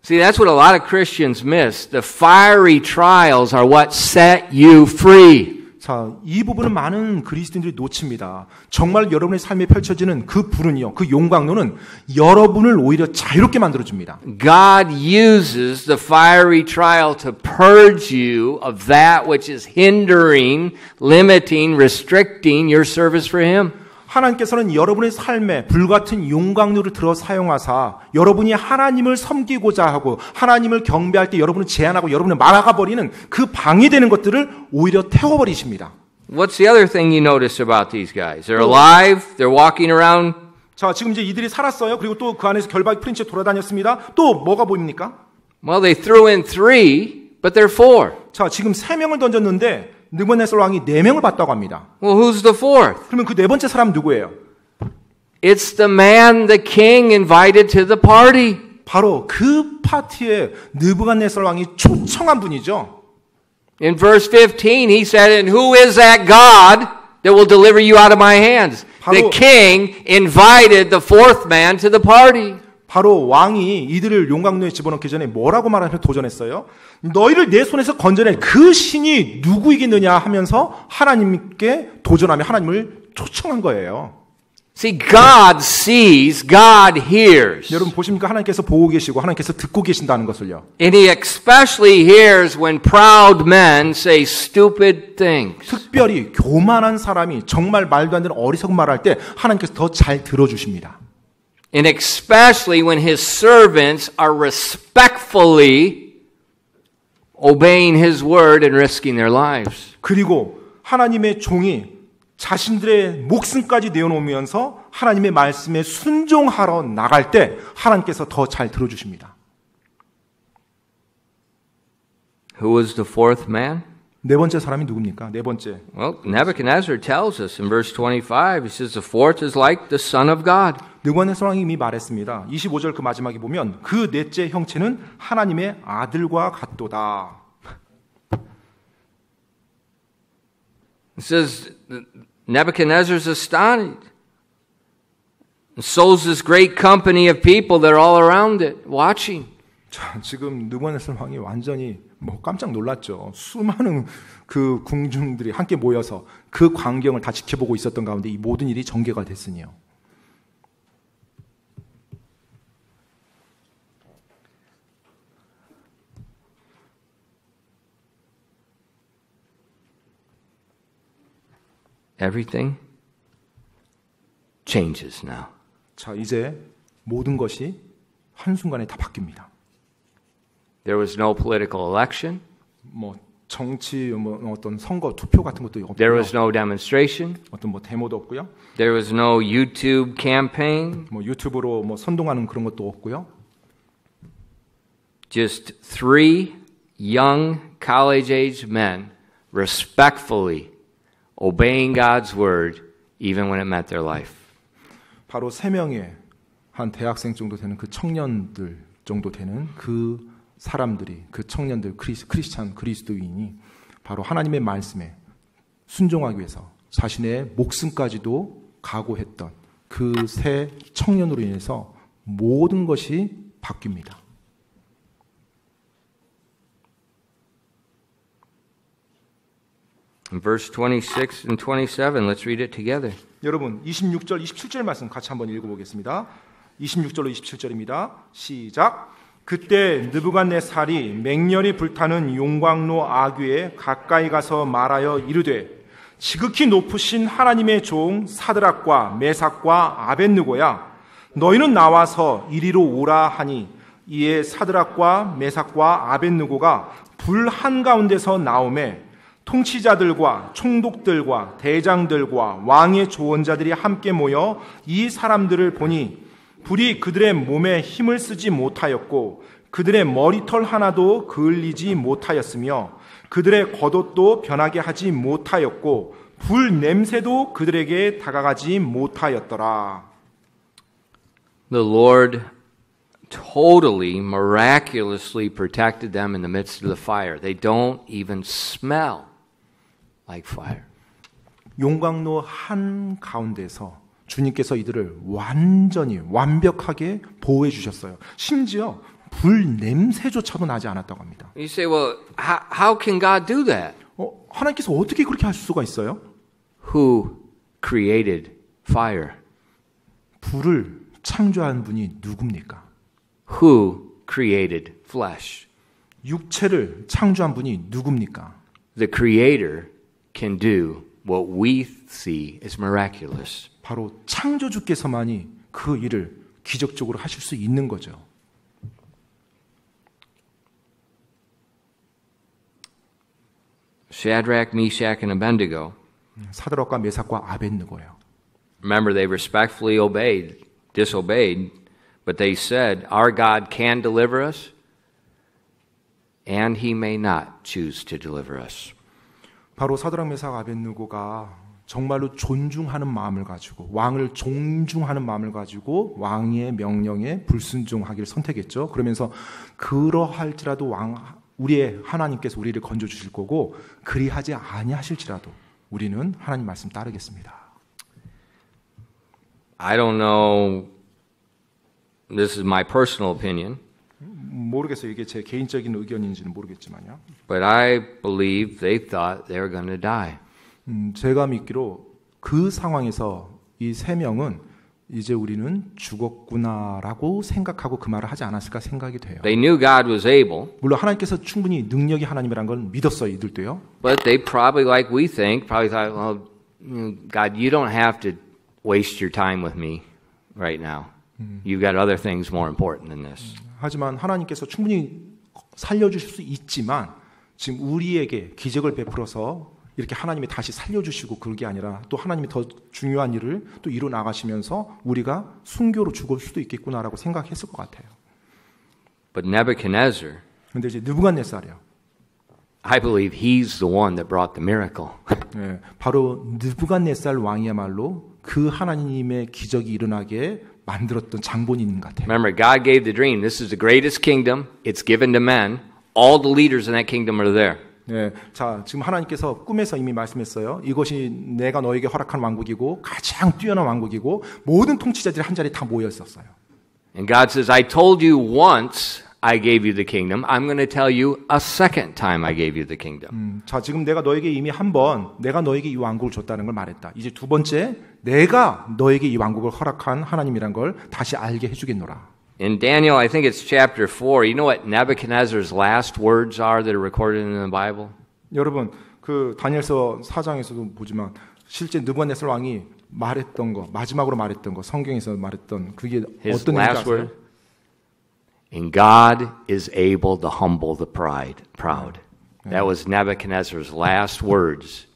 See, that's what a lot of Christians miss. The fiery trials are what set you free. 자, 이 부분은 많은 그리스도인들이 놓칩니다. 정말 여러분의 삶에 펼쳐지는 그 불은요, 그 용광로는 여러분을 오히려 자유롭게 만들어줍니다. God uses the fiery trial to purge you of that which is hindering, limiting, restricting your service for Him. 하나님께서는 여러분의 삶에 불같은 용광로를 들어 사용하사 여러분이 하나님을 섬기고자 하고 하나님을 경배할 때 여러분을 제한하고 여러분을 막아버리는 그 방해되는 것들을 오히려 태워버리십니다. What's the other thing you notice about these guys? They're alive, they're walking around. 자, 지금 이제 이들이 살았어요. 그리고 또 그 안에서 결박이 풀린 채 돌아다녔습니다. 또 뭐가 보입니까? Well, they threw in 3, but they're 4. 자, 지금 3명을 던졌는데 느부갓네살 왕이 4명을 봤다고 합니다. Well, who's the 4th? 그러면 그 네 번째 사람 누구예요? It's the man the king invited to the party. 바로 그 파티에 느부갓네살 왕이 초청한 분이죠. In verse 15, he said, "And who is that God that will deliver you out of my hands?" The king invited the 4th man to the party. 바로 왕이 이들을 용광로에 집어넣기 전에 뭐라고 말하면서 도전했어요? 너희를 내 손에서 건져낼 그 신이 누구이겠느냐 하면서 하나님께 도전하며 하나님을 초청한 거예요. See, God sees, God hears. 여러분 보십니까? 하나님께서 보고 계시고 하나님께서 듣고 계신다는 것을요. And He especially hears when proud men say stupid things. 특별히 교만한 사람이 정말 말도 안 되는 어리석은 말을 할 때 하나님께서 더 잘 들어주십니다. And especially when His servants are respectfully obeying His word and risking their lives. 그리고 하나님의 종이 자신들의 목숨까지 내어놓으면서 하나님의 말씀에 순종하러 나갈 때 하나님께서 더 잘 들어주십니다. Who was the 4th man? 네 번째 사람이 누굽니까? 네 번째. Well, Nebuchadnezzar tells us in verse 25, he says the 4th is like the Son of God. 느부갓네살 왕이 이미 말했습니다. 25절 그 마지막에 보면 그 넷째 형체는 하나님의 아들과 같도다. It says Nebuchadnezzar's astonished. And so is this great company of people that are all around it, watching. 자, 지금 느부갓네살 왕이 완전히 깜짝 놀랐죠. 수많은 그 궁중들이 함께 모여서 그 광경을 다 지켜보고 있었던 가운데 이 모든 일이 전개가 됐으니요. Everything changes now. 자, 이제 모든 것이 한순간에 다 바뀝니다. There was no political election. 정치 어떤 선거 투표 같은 것도 없고요. There was no demonstration. 어떤 데모도 없고요. There was no YouTube campaign. 유튜브로 선동하는 그런 것도 없고요. Just 3 young college-age men respectfully obeying God's word even when it meant their life. 바로 3명의 한 대학생 정도 되는 그 청년들 정도 되는 그 사람들이 그 청년들 크리스찬 그리스도인이 바로 하나님의 말씀에 순종하기 위해서 자신의 목숨까지도 각오했던 그 세 청년으로 인해서 모든 것이 바뀝니다. In verse 26 and 27, let's read it together. 여러분 26절 27절 말씀 같이 한번 읽어보겠습니다. 26절로 27절입니다. 시작. 그때 느부갓네살이 맹렬히 불타는 용광로 아귀에 가까이 가서 말하여 이르되 지극히 높으신 하나님의 종 사드락과 메삭과 아벳느고야 너희는 나와서 이리로 오라 하니 이에 사드락과 메삭과 아벳느고가 불 한가운데서 나오매 통치자들과 총독들과 대장들과 왕의 조언자들이 함께 모여 이 사람들을 보니 불이 그들의 몸에 힘을 쓰지 못하였고 그들의 머리털 하나도 그을리지 못하였으며 그들의 겉옷도 변하게 하지 못하였고 불 냄새도 그들에게 다가가지 못하였더라. The Lord totally, miraculously protected them in the midst of the fire. They don't even smell like fire. 용광로 한 가운데서 주님께서 이들을 완전히 완벽하게 보호해 주셨어요. 심지어 불 냄새조차도 나지 않았다고 합니다. You say, well, how can God do that? 하나님께서 어떻게 그렇게 할 수가 있어요? Who created fire? 불을 창조한 분이 누굽니까? Who created flesh? 육체를 창조한 분이 누굽니까? The Creator can do what we see as miraculous. 바로 창조주께서만이 그 일을 기적적으로 하실 수 있는 거죠. Shadrach, Meshach, and Abednego. 사드락과 메삭과 아벳느고예요. Remember, they respectfully disobeyed, but they said, "Our God can deliver us, and He may not choose to deliver us." 바로 사드락, 메삭, 아벳느고가 정말로 존중하는 마음을 가지고 왕을 존중하는 마음을 가지고 왕의 명령에 불순종하기를 선택했죠. 그러면서 그러할지라도 우리의 하나님께서 우리를 건져 주실 거고 그리하지 아니하실지라도 우리는 하나님 말씀 따르겠습니다. I don't know. This is my personal opinion. 모르겠어요. 이게 제 개인적인 의견인지는 모르겠지만요. But I believe they thought they were going to die. 제가 믿기로 그 상황에서 이 세 명은 이제 우리는 죽었구나라고 생각하고 그 말을 하지 않았을까 생각이 돼요. They knew God was able. 물론 하나님께서 충분히 능력이 하나님이란 걸 믿었어요. 이들도요. But they probably, like we think, probably thought, well, God, you don't have to waste your time with me right now. You've got other things more important than this. 하지만 하나님께서 충분히 살려주실 수 있지만 지금 우리에게 기적을 베풀어서 이렇게 하나님이 다시 살려주시고 그게 아니라 또 하나님이 더 중요한 일을 또 이뤄 나가시면서 우리가 순교로 죽을 수도 있겠구나라고 생각했을 것 같아요. But Nebuchadnezzar, 그런데 이제 느부갓네살이요. I believe he's the one that brought the miracle. 네, 바로 느부갓네살 왕이야말로 그 하나님의 기적이 일어나게 만들었던 장본인 같아요. Remember, God gave the dream. This is the greatest kingdom. It's given to men. All the leaders in that kingdom are there. 네, 자 지금 하나님께서 꿈에서 이미 말씀했어요. 이것이 내가 너에게 허락한 왕국이고 가장 뛰어난 왕국이고 모든 통치자들이 한 자리에 다 모여 있었어요. And God says, I told you once I gave you the kingdom. I'm going to tell you a second time I gave you the kingdom. 자 지금 내가 너에게 이미 한 번 내가 너에게 이 왕국을 줬다는 걸 말했다. 이제 두 번째 내가 너에게 이 왕국을 허락한 하나님이란 걸 다시 알게 해주겠노라. In Daniel, I think it's chapter 4, you know what Nebuchadnezzar's last words are that are recorded in the Bible? 여러분, 그 다니엘서 4장에서도 보지만 실제 느부갓네살 왕이 말했던 거, 마지막으로 말했던 거, 성경에서 말했던 그게 His 어떤 last 의미인지 word? 아세요? And God is able to humble the proud. That was Nebuchadnezzar's last words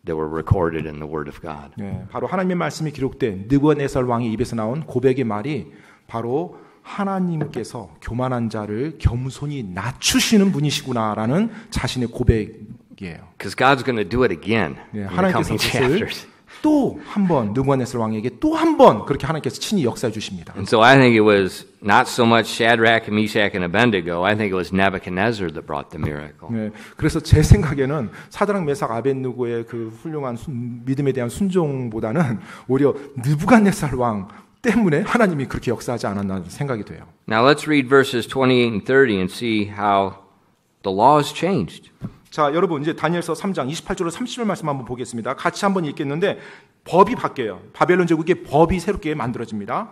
that were recorded in the Word of God. 네, 바로 하나님의 말씀이 기록된 느부갓네살 왕의 입에서 나온 고백의 말이 바로 하나님께서 교만한 자를 겸손히 낮추시는 분이시구나라는 자신의 고백이에요. Because God's going to do it again 네, in the 하나님께서 coming 그것을 chapters. 또 한 번 느부갓네살 왕에게 또 한 번 그렇게 하나님께서 친히 역사해 주십니다. And so I think it was not so much Shadrach, Meshach, and Abednego. I think it was Nebuchadnezzar that brought the miracle. 네, 그래서 제 생각에는 사드락, 메삭, 아벳느고의 그 훌륭한 믿음에 대한 순종보다는 오히려 느부갓네살 왕 때문에 하나님이 그렇게 역사하지 않았나 생각이 돼요. Now let's read verses 28 and 30 and see how the law has changed. 자, 여러분 이제 다니엘서 3장 28절로 30절 말씀 한번 보겠습니다. 같이 한번 읽겠는데 법이 바뀌어요. 바벨론 제국의 법이 새롭게 만들어집니다.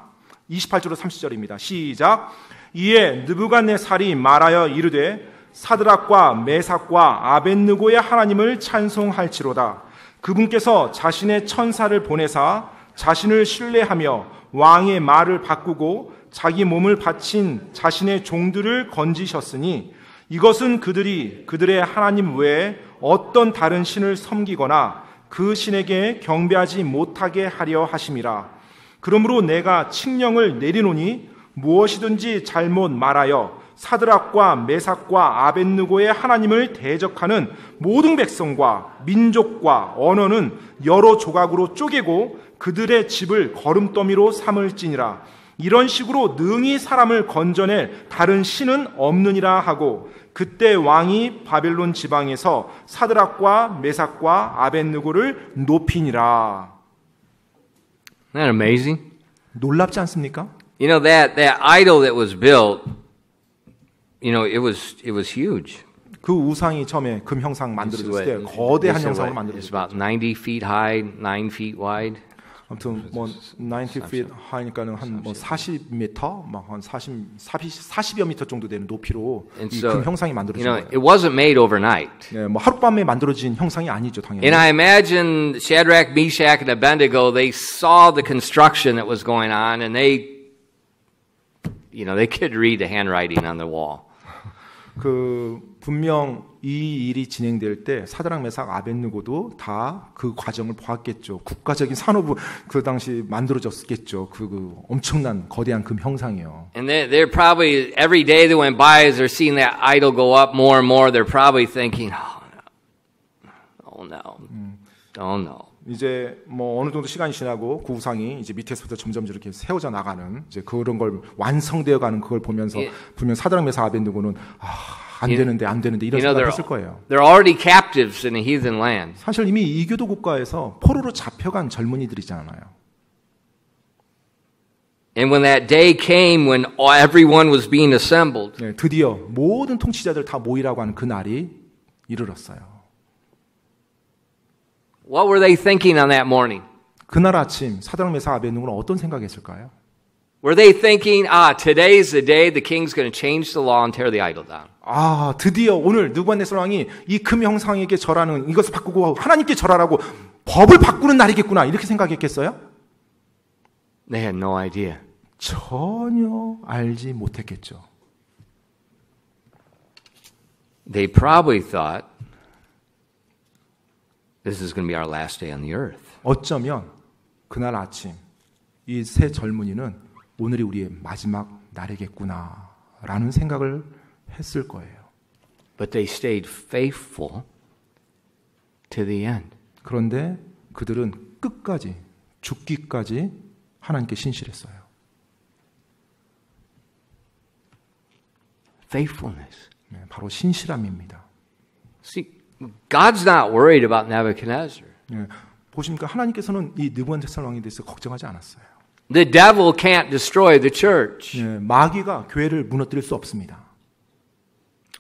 28절로 30절입니다. 시작. 이에 느부갓네살이 말하여 이르되 사드락과 메삭과 아벳느고의 하나님을 찬송할지로다. 그분께서 자신의 천사를 보내사 자신을 신뢰하며 왕의 말을 바꾸고 자기 몸을 바친 자신의 종들을 건지셨으니 이것은 그들이 그들의 하나님 외에 어떤 다른 신을 섬기거나 그 신에게 경배하지 못하게 하려 하심이라. 그러므로 내가 칙령을 내리노니 무엇이든지 잘못 말하여 사드락과 메삭과 아벳느고의 하나님을 대적하는 모든 백성과 민족과 언어는 여러 조각으로 쪼개고 그들의 집을 거름더미로 삼을지니라. 이런 식으로 능히 사람을 건져낼 다른 신은 없느니라 하고 그때 왕이 바벨론 지방에서 사드락과 메삭과 아벳느고를 높이니라. Isn't that amazing? 놀랍지 않습니까? You know, that idol that was built you know, it was huge. 그 우상이 처음에 금 형상 만들어졌을 때 거대한 형상으로 It's 만들어졌어요. about 90 feet high, 9 feet wide. 아무튼 뭐 90 feet 하니까는 한 뭐 40m, 막 한 40여 미터 정도 되는 높이로 이 금 형상이 만들어진 You know, 거예요. it wasn't made overnight. 네, 뭐 하룻밤에 만들어진 형상이 아니죠, 당연히. And I imagine Shadrach, Meshach, and Abednego, they saw the construction that was going on, and they could read the handwriting on the wall. 그 분명 이 일이 진행될 때 사드락 메삭 아벳느고도 다 그 과정을 보았겠죠. 국가적인 산업부 그 당시 만들어졌겠죠. 그 엄청난 거대한 금 형상이요. And they're probably every day that went by as they're seeing that idol go up more and more, they're probably thinking, oh no. 이제 뭐 어느 정도 시간이 지나고 그 우상이 이제 밑에서부터 점점 이렇게 세워져 나가는 이제 그런 걸 완성되어 가는 그걸 보면서 분명 사드락 메삭 아벳느고는 안 되는데 이런 생각을 했을 거예요. They're already captives in a heathen land. 사실 이미 이교도 국가에서 포로로 잡혀간 젊은이들이잖아요. And when that day came when everyone was being assembled, 네, 드디어 모든 통치자들 다 모이라고 하는 그 날이 이르렀어요. what were they thinking on that morning? 그날 아침 사드락 메삭 아벳느고는 어떤 생각했을까요? Were they thinking, today's the day the king's going to change the law and tear the idol down? 드디어 오늘 느부갓네살 왕이 이 금 형상에게 절하는 이것을 바꾸고 하나님께 절하라고 법을 바꾸는 날이겠구나 이렇게 생각했겠어요? They had no idea. 전혀 알지 못했겠죠. They probably thought this is going to be our last day on the earth. 어쩌면 그날 아침 이 세 젊은이는 오늘이 우리의 마지막 날이겠구나라는 생각을 했을 거예요. But they stayed faithful to the end. 그런데 그들은 끝까지 죽기까지 하나님께 신실했어요. Faithfulness. 네, 바로 신실함입니다. See, God's not worried about Nebuchadnezzar. 네, 보십니까? 하나님께서는 이 느부갓네살 왕에 대해서 걱정하지 않았어요. The devil can't destroy the church. 네, 마귀가 교회를 무너뜨릴 수 없습니다.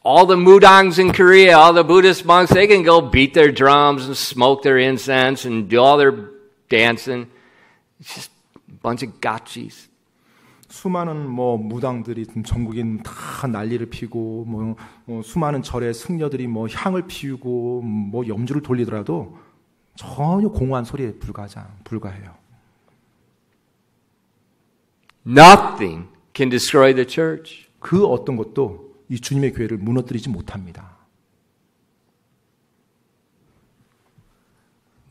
All the mudangs in Korea, all the Buddhist monks, they can go beat their drums and smoke their incense and do all their dancing. It's just a bunch of gotchis. 수많은 뭐 무당들이 전국에 다 난리를 피고 뭐 수많은 절의 승려들이 뭐 향을 피우고 뭐 염주를 돌리더라도 전혀 공허한 소리에 불과해요. Nothing can destroy the church. 그 어떤 것도 이 주님의 교회를 무너뜨리지 못합니다.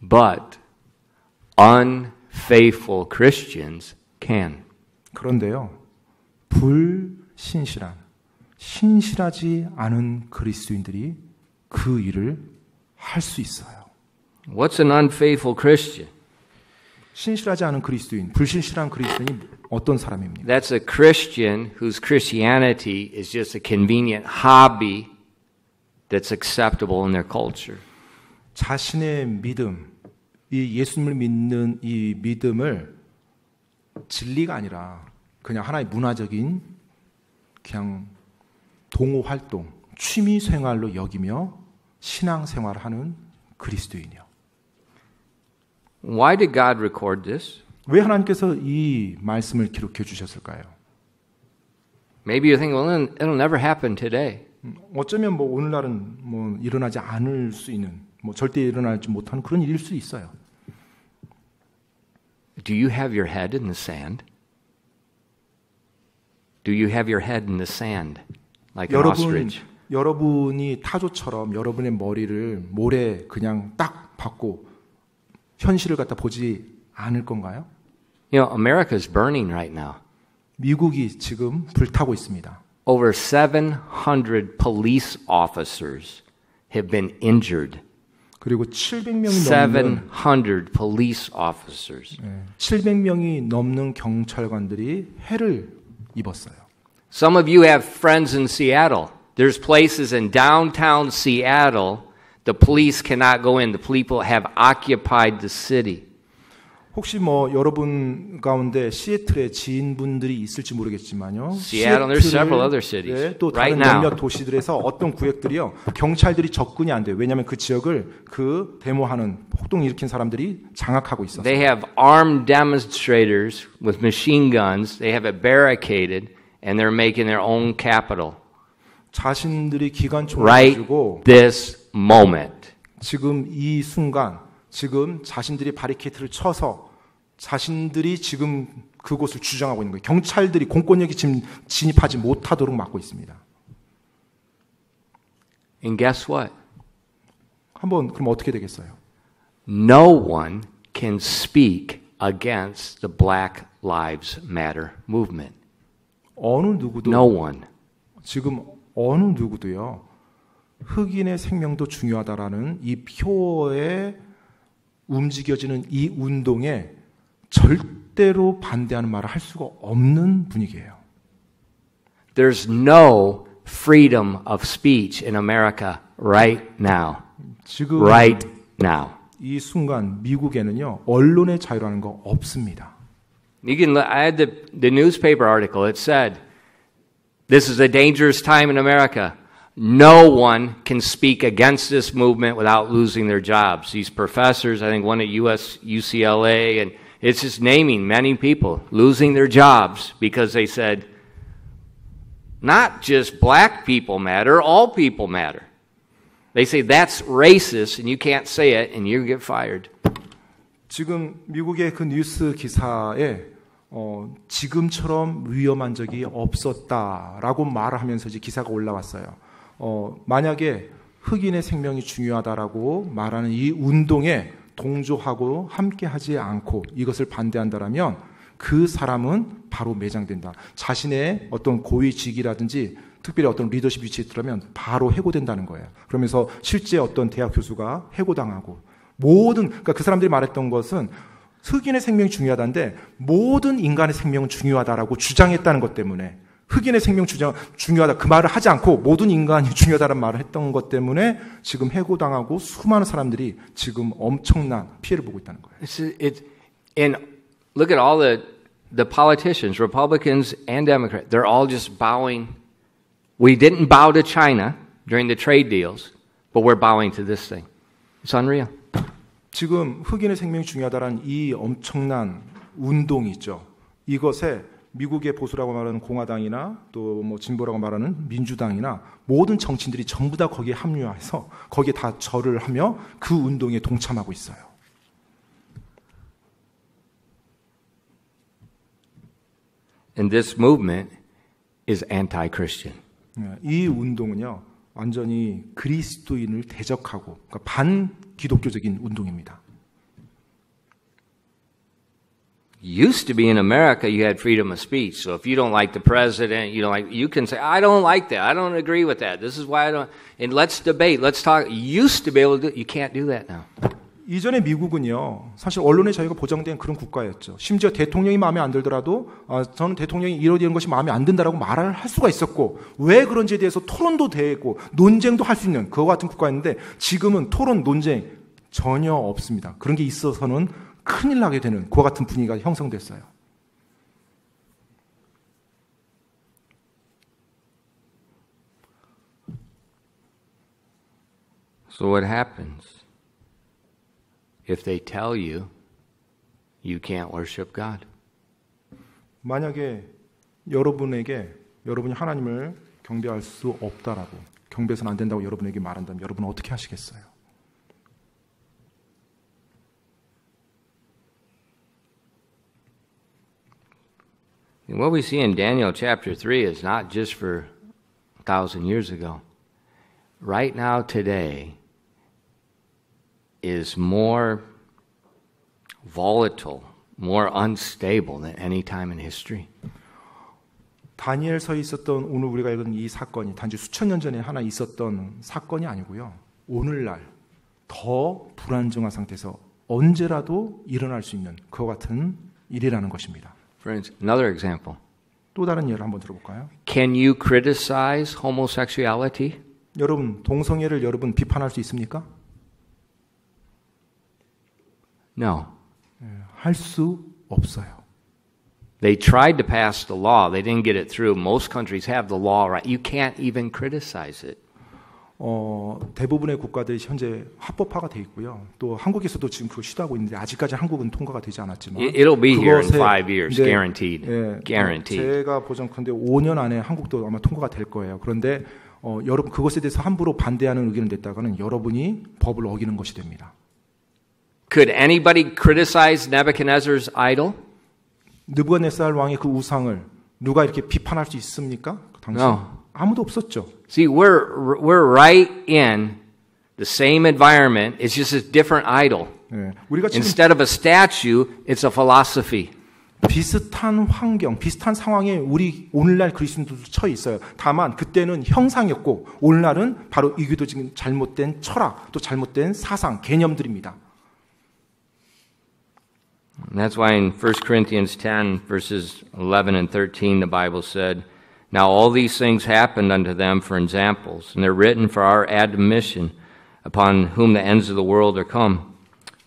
But unfaithful Christians can. 그런데요, 신실하지 않은 그리스도인들이 그 일을 할 수 있어요. What's an unfaithful Christian? 신실하지 않은 그리스도인, 불신실한 그리스도인이 어떤 사람입니까? That's a Christian whose Christianity is just a convenient hobby that's acceptable in their culture. 자신의 믿음, 이 예수님을 믿는 이 믿음을 진리가 아니라 그냥 하나의 문화적인 그냥 동호 활동, 취미 생활로 여기며 신앙 생활하는 그리스도인이요. Why did God record this? 왜 하나님께서 이 말씀을 기록해 주셨을까요? Maybe you're thinking, well, it'll never happen today. 어쩌면 뭐 오늘날은 뭐 일어나지 않을 수 있는, 뭐 절대 일어나지 못하는 그런 일일 수 있어요. Do you have your head in the sand? Do you have your head in the sand like an ostrich? 여러분이 타조처럼 여러분의 머리를 모래 그냥 딱 박고 현실을 갖다 보지 않을 건가요? You know, America is burning right now. 미국이 지금 불타고 있습니다. Over 700 police officers have been injured. 그리고 700명이 police officers. 700명이 넘는 경찰관들이 해를 입었어요. Some of you have friends in Seattle. There's places in downtown Seattle the police cannot go in. The people have occupied the city. 혹시 뭐 여러분 가운데 시애틀에 지인분들이 있을지 모르겠지만요. Seattle, there's several other cities 또 right 다른 now. 몇몇 도시들에서 어떤 구역들이요. 경찰들이 접근이 안 돼요. 왜냐하면 그 지역을 그 데모하는 폭동 일으킨 사람들이 장악하고 있어서. They have armed demonstrators with machine guns. They have it barricaded, and they're making their own capital 자신들이 기관총을 right 가지고 this moment. 지금 이 순간 지금 자신들이 바리케이트를 쳐서 자신들이 지금 그곳을 주장하고 있는 거예요. 경찰들이 공권력이 지금 진입하지 못하도록 막고 있습니다. And guess what? 한번 그럼 어떻게 되겠어요? No one can speak against the Black Lives Matter movement. 어느 누구도 No one. 지금 어느 누구도요. 흑인의 생명도 중요하다라는 이 표에 움직여지는 이 운동에 절대로 반대하는 말을 할 수가 없는 분위기예요. There's no freedom of speech in America right now. 지금 Right now. 이 순간 미국에는요 언론의 자유라는 거 없습니다. You can. I had the newspaper article. It said, "This is a dangerous time in America. No one can speak against this movement without losing their jobs." These professors, I think one at UCLA, and it's just naming many people losing their jobs because they said, not just black people matter, all people matter. They say that's racist and you can't say it and you get fired. 지금 미국의 그 뉴스 기사에 지금처럼 위험한 적이 없었다라고 말을 하면서 이제 기사가 올라왔어요. 만약에 흑인의 생명이 중요하다라고 말하는 이 운동에 동조하고 함께하지 않고 이것을 반대한다라면 그 사람은 바로 매장된다. 자신의 어떤 고위직이라든지 특별히 어떤 리더십 위치에 있더라면 바로 해고된다는 거예요. 그러면서 실제 어떤 대학 교수가 해고당하고 그러니까 그 사람들이 말했던 것은 흑인의 생명이 중요하다는데 모든 인간의 생명은 중요하다라고 주장했다는 것 때문에 흑인의 생명 중요하다 그 말을 하지 않고 모든 인간이 중요하다는 말을 했던 것 때문에 지금 해고당하고 수많은 사람들이 지금 엄청난 피해를 보고 있다는 거예요. And look at all the politicians, Republicans and Democrats. They're all just bowing. We didn't bow to China during the trade deals, but we're bowing to this thing. It's unreal. 지금 흑인의 생명이 중요하다는 이 엄청난 운동이 있죠. 이것에 미국의 보수라고 말하는 공화당이나 또 뭐 진보라고 말하는 민주당이나 모든 정치인들이 전부 다 거기에 합류해서 거기에 다 절을 하며 그 운동에 동참하고 있어요. And this movement is anti-Christian. 이 운동은요 완전히 그리스도인을 대적하고 그러니까 반기독교적인 운동입니다. Used to be in America, you had freedom of speech. So if you don't like the president, you can say, I don't like that. I don't agree with that. This is why I don't. And let's debate. Let's talk. You used to be able to do it. You can't do that now. 이전에 미국은요, 사실 언론의 자유가 보장된 그런 국가였죠. 심지어 대통령이 마음에 안 들더라도 저는 대통령이 이런 것이 마음에 안 든다라고 말을 할 수가 있었고 왜 그런지에 대해서 토론도 되고 논쟁도 할 수 있는 그와 같은 국가였는데 지금은 토론, 논쟁 전혀 없습니다. 그런 게 있어서는 큰일 나게 되는 그와 같은 분위기가 형성됐어요. So what happens if they tell you you can't worship God? 만약에 여러분이 하나님을 경배할 수 없다라고 경배해서는 안 된다고 여러분에게 말한다면 여러분은 어떻게 하시겠어요? And what we see in Daniel chapter 3 is not just for 1,000 years ago. Right now, today, is more volatile, more unstable than any time in history. 다니엘서에 있었던 오늘 우리가 읽은 이 사건이 단지 수천 년 전에 하나 있었던 사건이 아니고요. 오늘날 더 불안정한 상태에서 언제라도 일어날 수 있는 그와 같은 일이라는 것입니다. For instance, another example. 또 다른 예를 한번 들어볼까요? Can you criticize homosexuality? 여러분, 동성애를 여러분 비판할 수 있습니까? No. 할 수 없어요. They tried to pass the law. They didn't get it through. Most countries have the law right. You can't even criticize it. 대부분의 국가들이 현재 합법화가 돼 있고요. 또 한국에서도 지금 그걸 시도하고 있는데 아직까지 한국은 통과가 되지 않았지만 It'll be here in 5 years, guaranteed. 예, Guaranteed. 제가 보장컨대 5년 안에 한국도 아마 통과가 될 거예요. 그런데 여러분 그것에 대해서 함부로 반대하는 의견을 냈다가는 여러분이 법을 어기는 것이 됩니다. Could anybody criticize Nebuchadnezzar's idol? 느부갓네살 왕의 그 우상을 누가 이렇게 비판할 수 있습니까? 당시 아무도 없었죠. See, we're right in the same environment. It's just a different idol. 네, 우리가 지금 Instead of a statue, it's a philosophy. 비슷한 환경, 비슷한 상황에 우리 오늘날 그리스도인들도 처해 있어요. 다만 그때는 형상이었고 오늘날은 바로 이게도 지금 잘못된 철학, 또 잘못된 사상, 개념들입니다. And that's why in 1 Corinthians 10, verses 11 and 13, the Bible said, Now all these things happened unto them for examples, and they're written for our admonition, upon whom the ends of the world are come.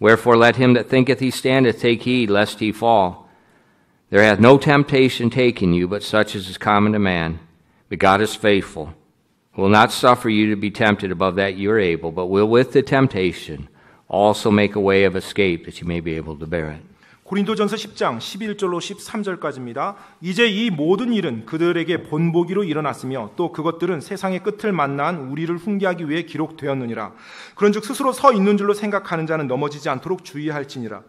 Wherefore let him that thinketh he standeth take heed, lest he fall. There hath no temptation taken you, but such as is common to man. But God is faithful, who will not suffer you to be tempted above that you are able, but will with the temptation also make a way of escape, that you may be able to bear it. 고린도전서 10장 11절로 13절까지입니다. 이제 이 모든 일은 그들에게 본보기로 일어났으며 또 그것들은 세상의 끝을 만난 우리를 훈계하기 위해 기록되었느니라. 그런즉 스스로 서 있는 줄로 생각하는 자는 넘어지지 않도록 주의할지니라.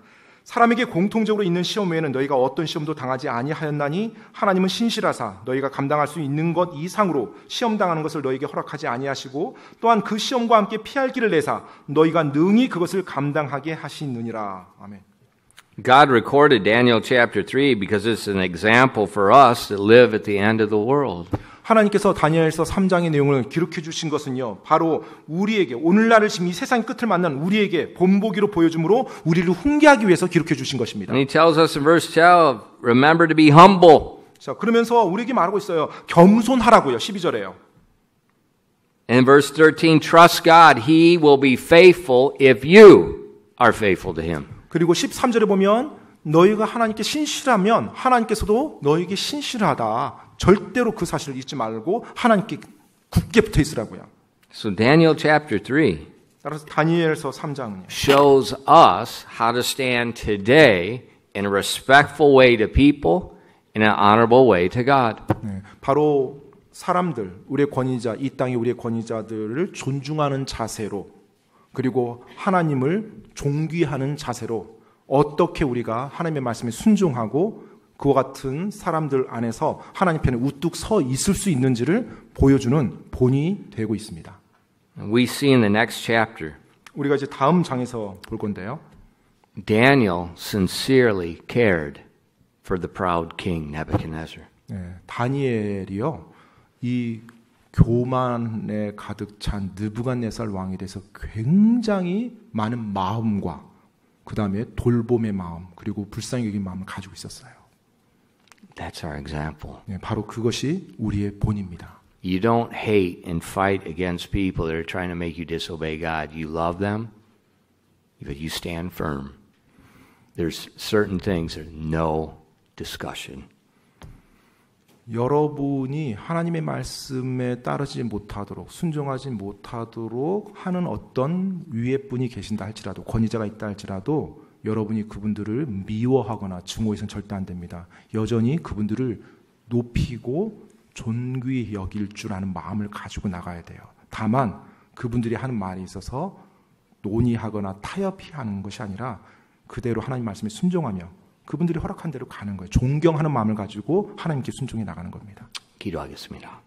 사람에게 공통적으로 있는 시험 외에는 너희가 어떤 시험도 당하지 아니하였나니 하나님은 신실하사 너희가 감당할 수 있는 것 이상으로 시험 당하는 것을 너희에게 허락하지 아니하시고 또한 그 시험과 함께 피할 길을 내사 너희가 능히 그것을 감당하게 하시느니라. 아멘. God recorded Daniel chapter 3 because it's an example for us that live at the end of the world. 하나님께서 다니엘서 3장의 내용을 기록해 주신 것은요. 바로 우리에게 오늘날을 지금 이 세상 끝을 만난 우리에게 본보기로 보여줌으로 우리를 훈계하기 위해서 기록해 주신 것입니다. And he tells us in verse 12, remember to be humble. 자, 그러면서 우리에게 말하고 있어요. 겸손하라고요. 12절에요. And in verse 13, trust God. He will be faithful if you are faithful to him. 그리고 13절에 보면 너희가 하나님께 신실하면 하나님께서도 너희에게 신실하다. 절대로 그 사실을 잊지 말고 하나님께 굳게 붙어 있으라고요. So Daniel chapter 3 따라서 다니엘서 3장은요. shows us how to stand today in a respectful way to people, in an honorable way to God. 네, 바로 사람들, 우리의 권위자, 이 땅의 우리의 권위자들을 존중하는 자세로 그리고 하나님을 존귀하는 자세로 어떻게 우리가 하나님의 말씀에 순종하고 그와 같은 사람들 안에서 하나님 편에 우뚝 서 있을 수 있는지를 보여주는 본이 되고 있습니다. We see in the next chapter, 우리가 이제 다음 장에서 볼 건데요. Daniel sincerely cared for the proud king Nebuchadnezzar. 네, 다니엘이요. 이 교만에 가득 찬 느부갓네살 왕에 대해서 굉장히 많은 마음과 그 다음에 돌봄의 마음 그리고 불쌍히 여긴 마음을 가지고 있었어요. That's our example. 네, 바로 그것이 우리의 본입니다. You don't hate and fight against people that are trying to make you disobey God. You love them, but you stand firm. There's certain things there's no discussion. 여러분이 하나님의 말씀에 따르지 못하도록 순종하지 못하도록 하는 어떤 위에 분이 계신다 할지라도 권위자가 있다 할지라도 여러분이 그분들을 미워하거나 증오해서는 절대 안 됩니다. 여전히 그분들을 높이고 존귀히 여길 줄 아는 마음을 가지고 나가야 돼요. 다만 그분들이 하는 말에 있어서 논의하거나 타협하는 것이 아니라 그대로 하나님 말씀에 순종하며 그분들이 허락한 대로 가는 거예요. 존경하는 마음을 가지고 하나님께 순종해 나가는 겁니다. 기도하겠습니다.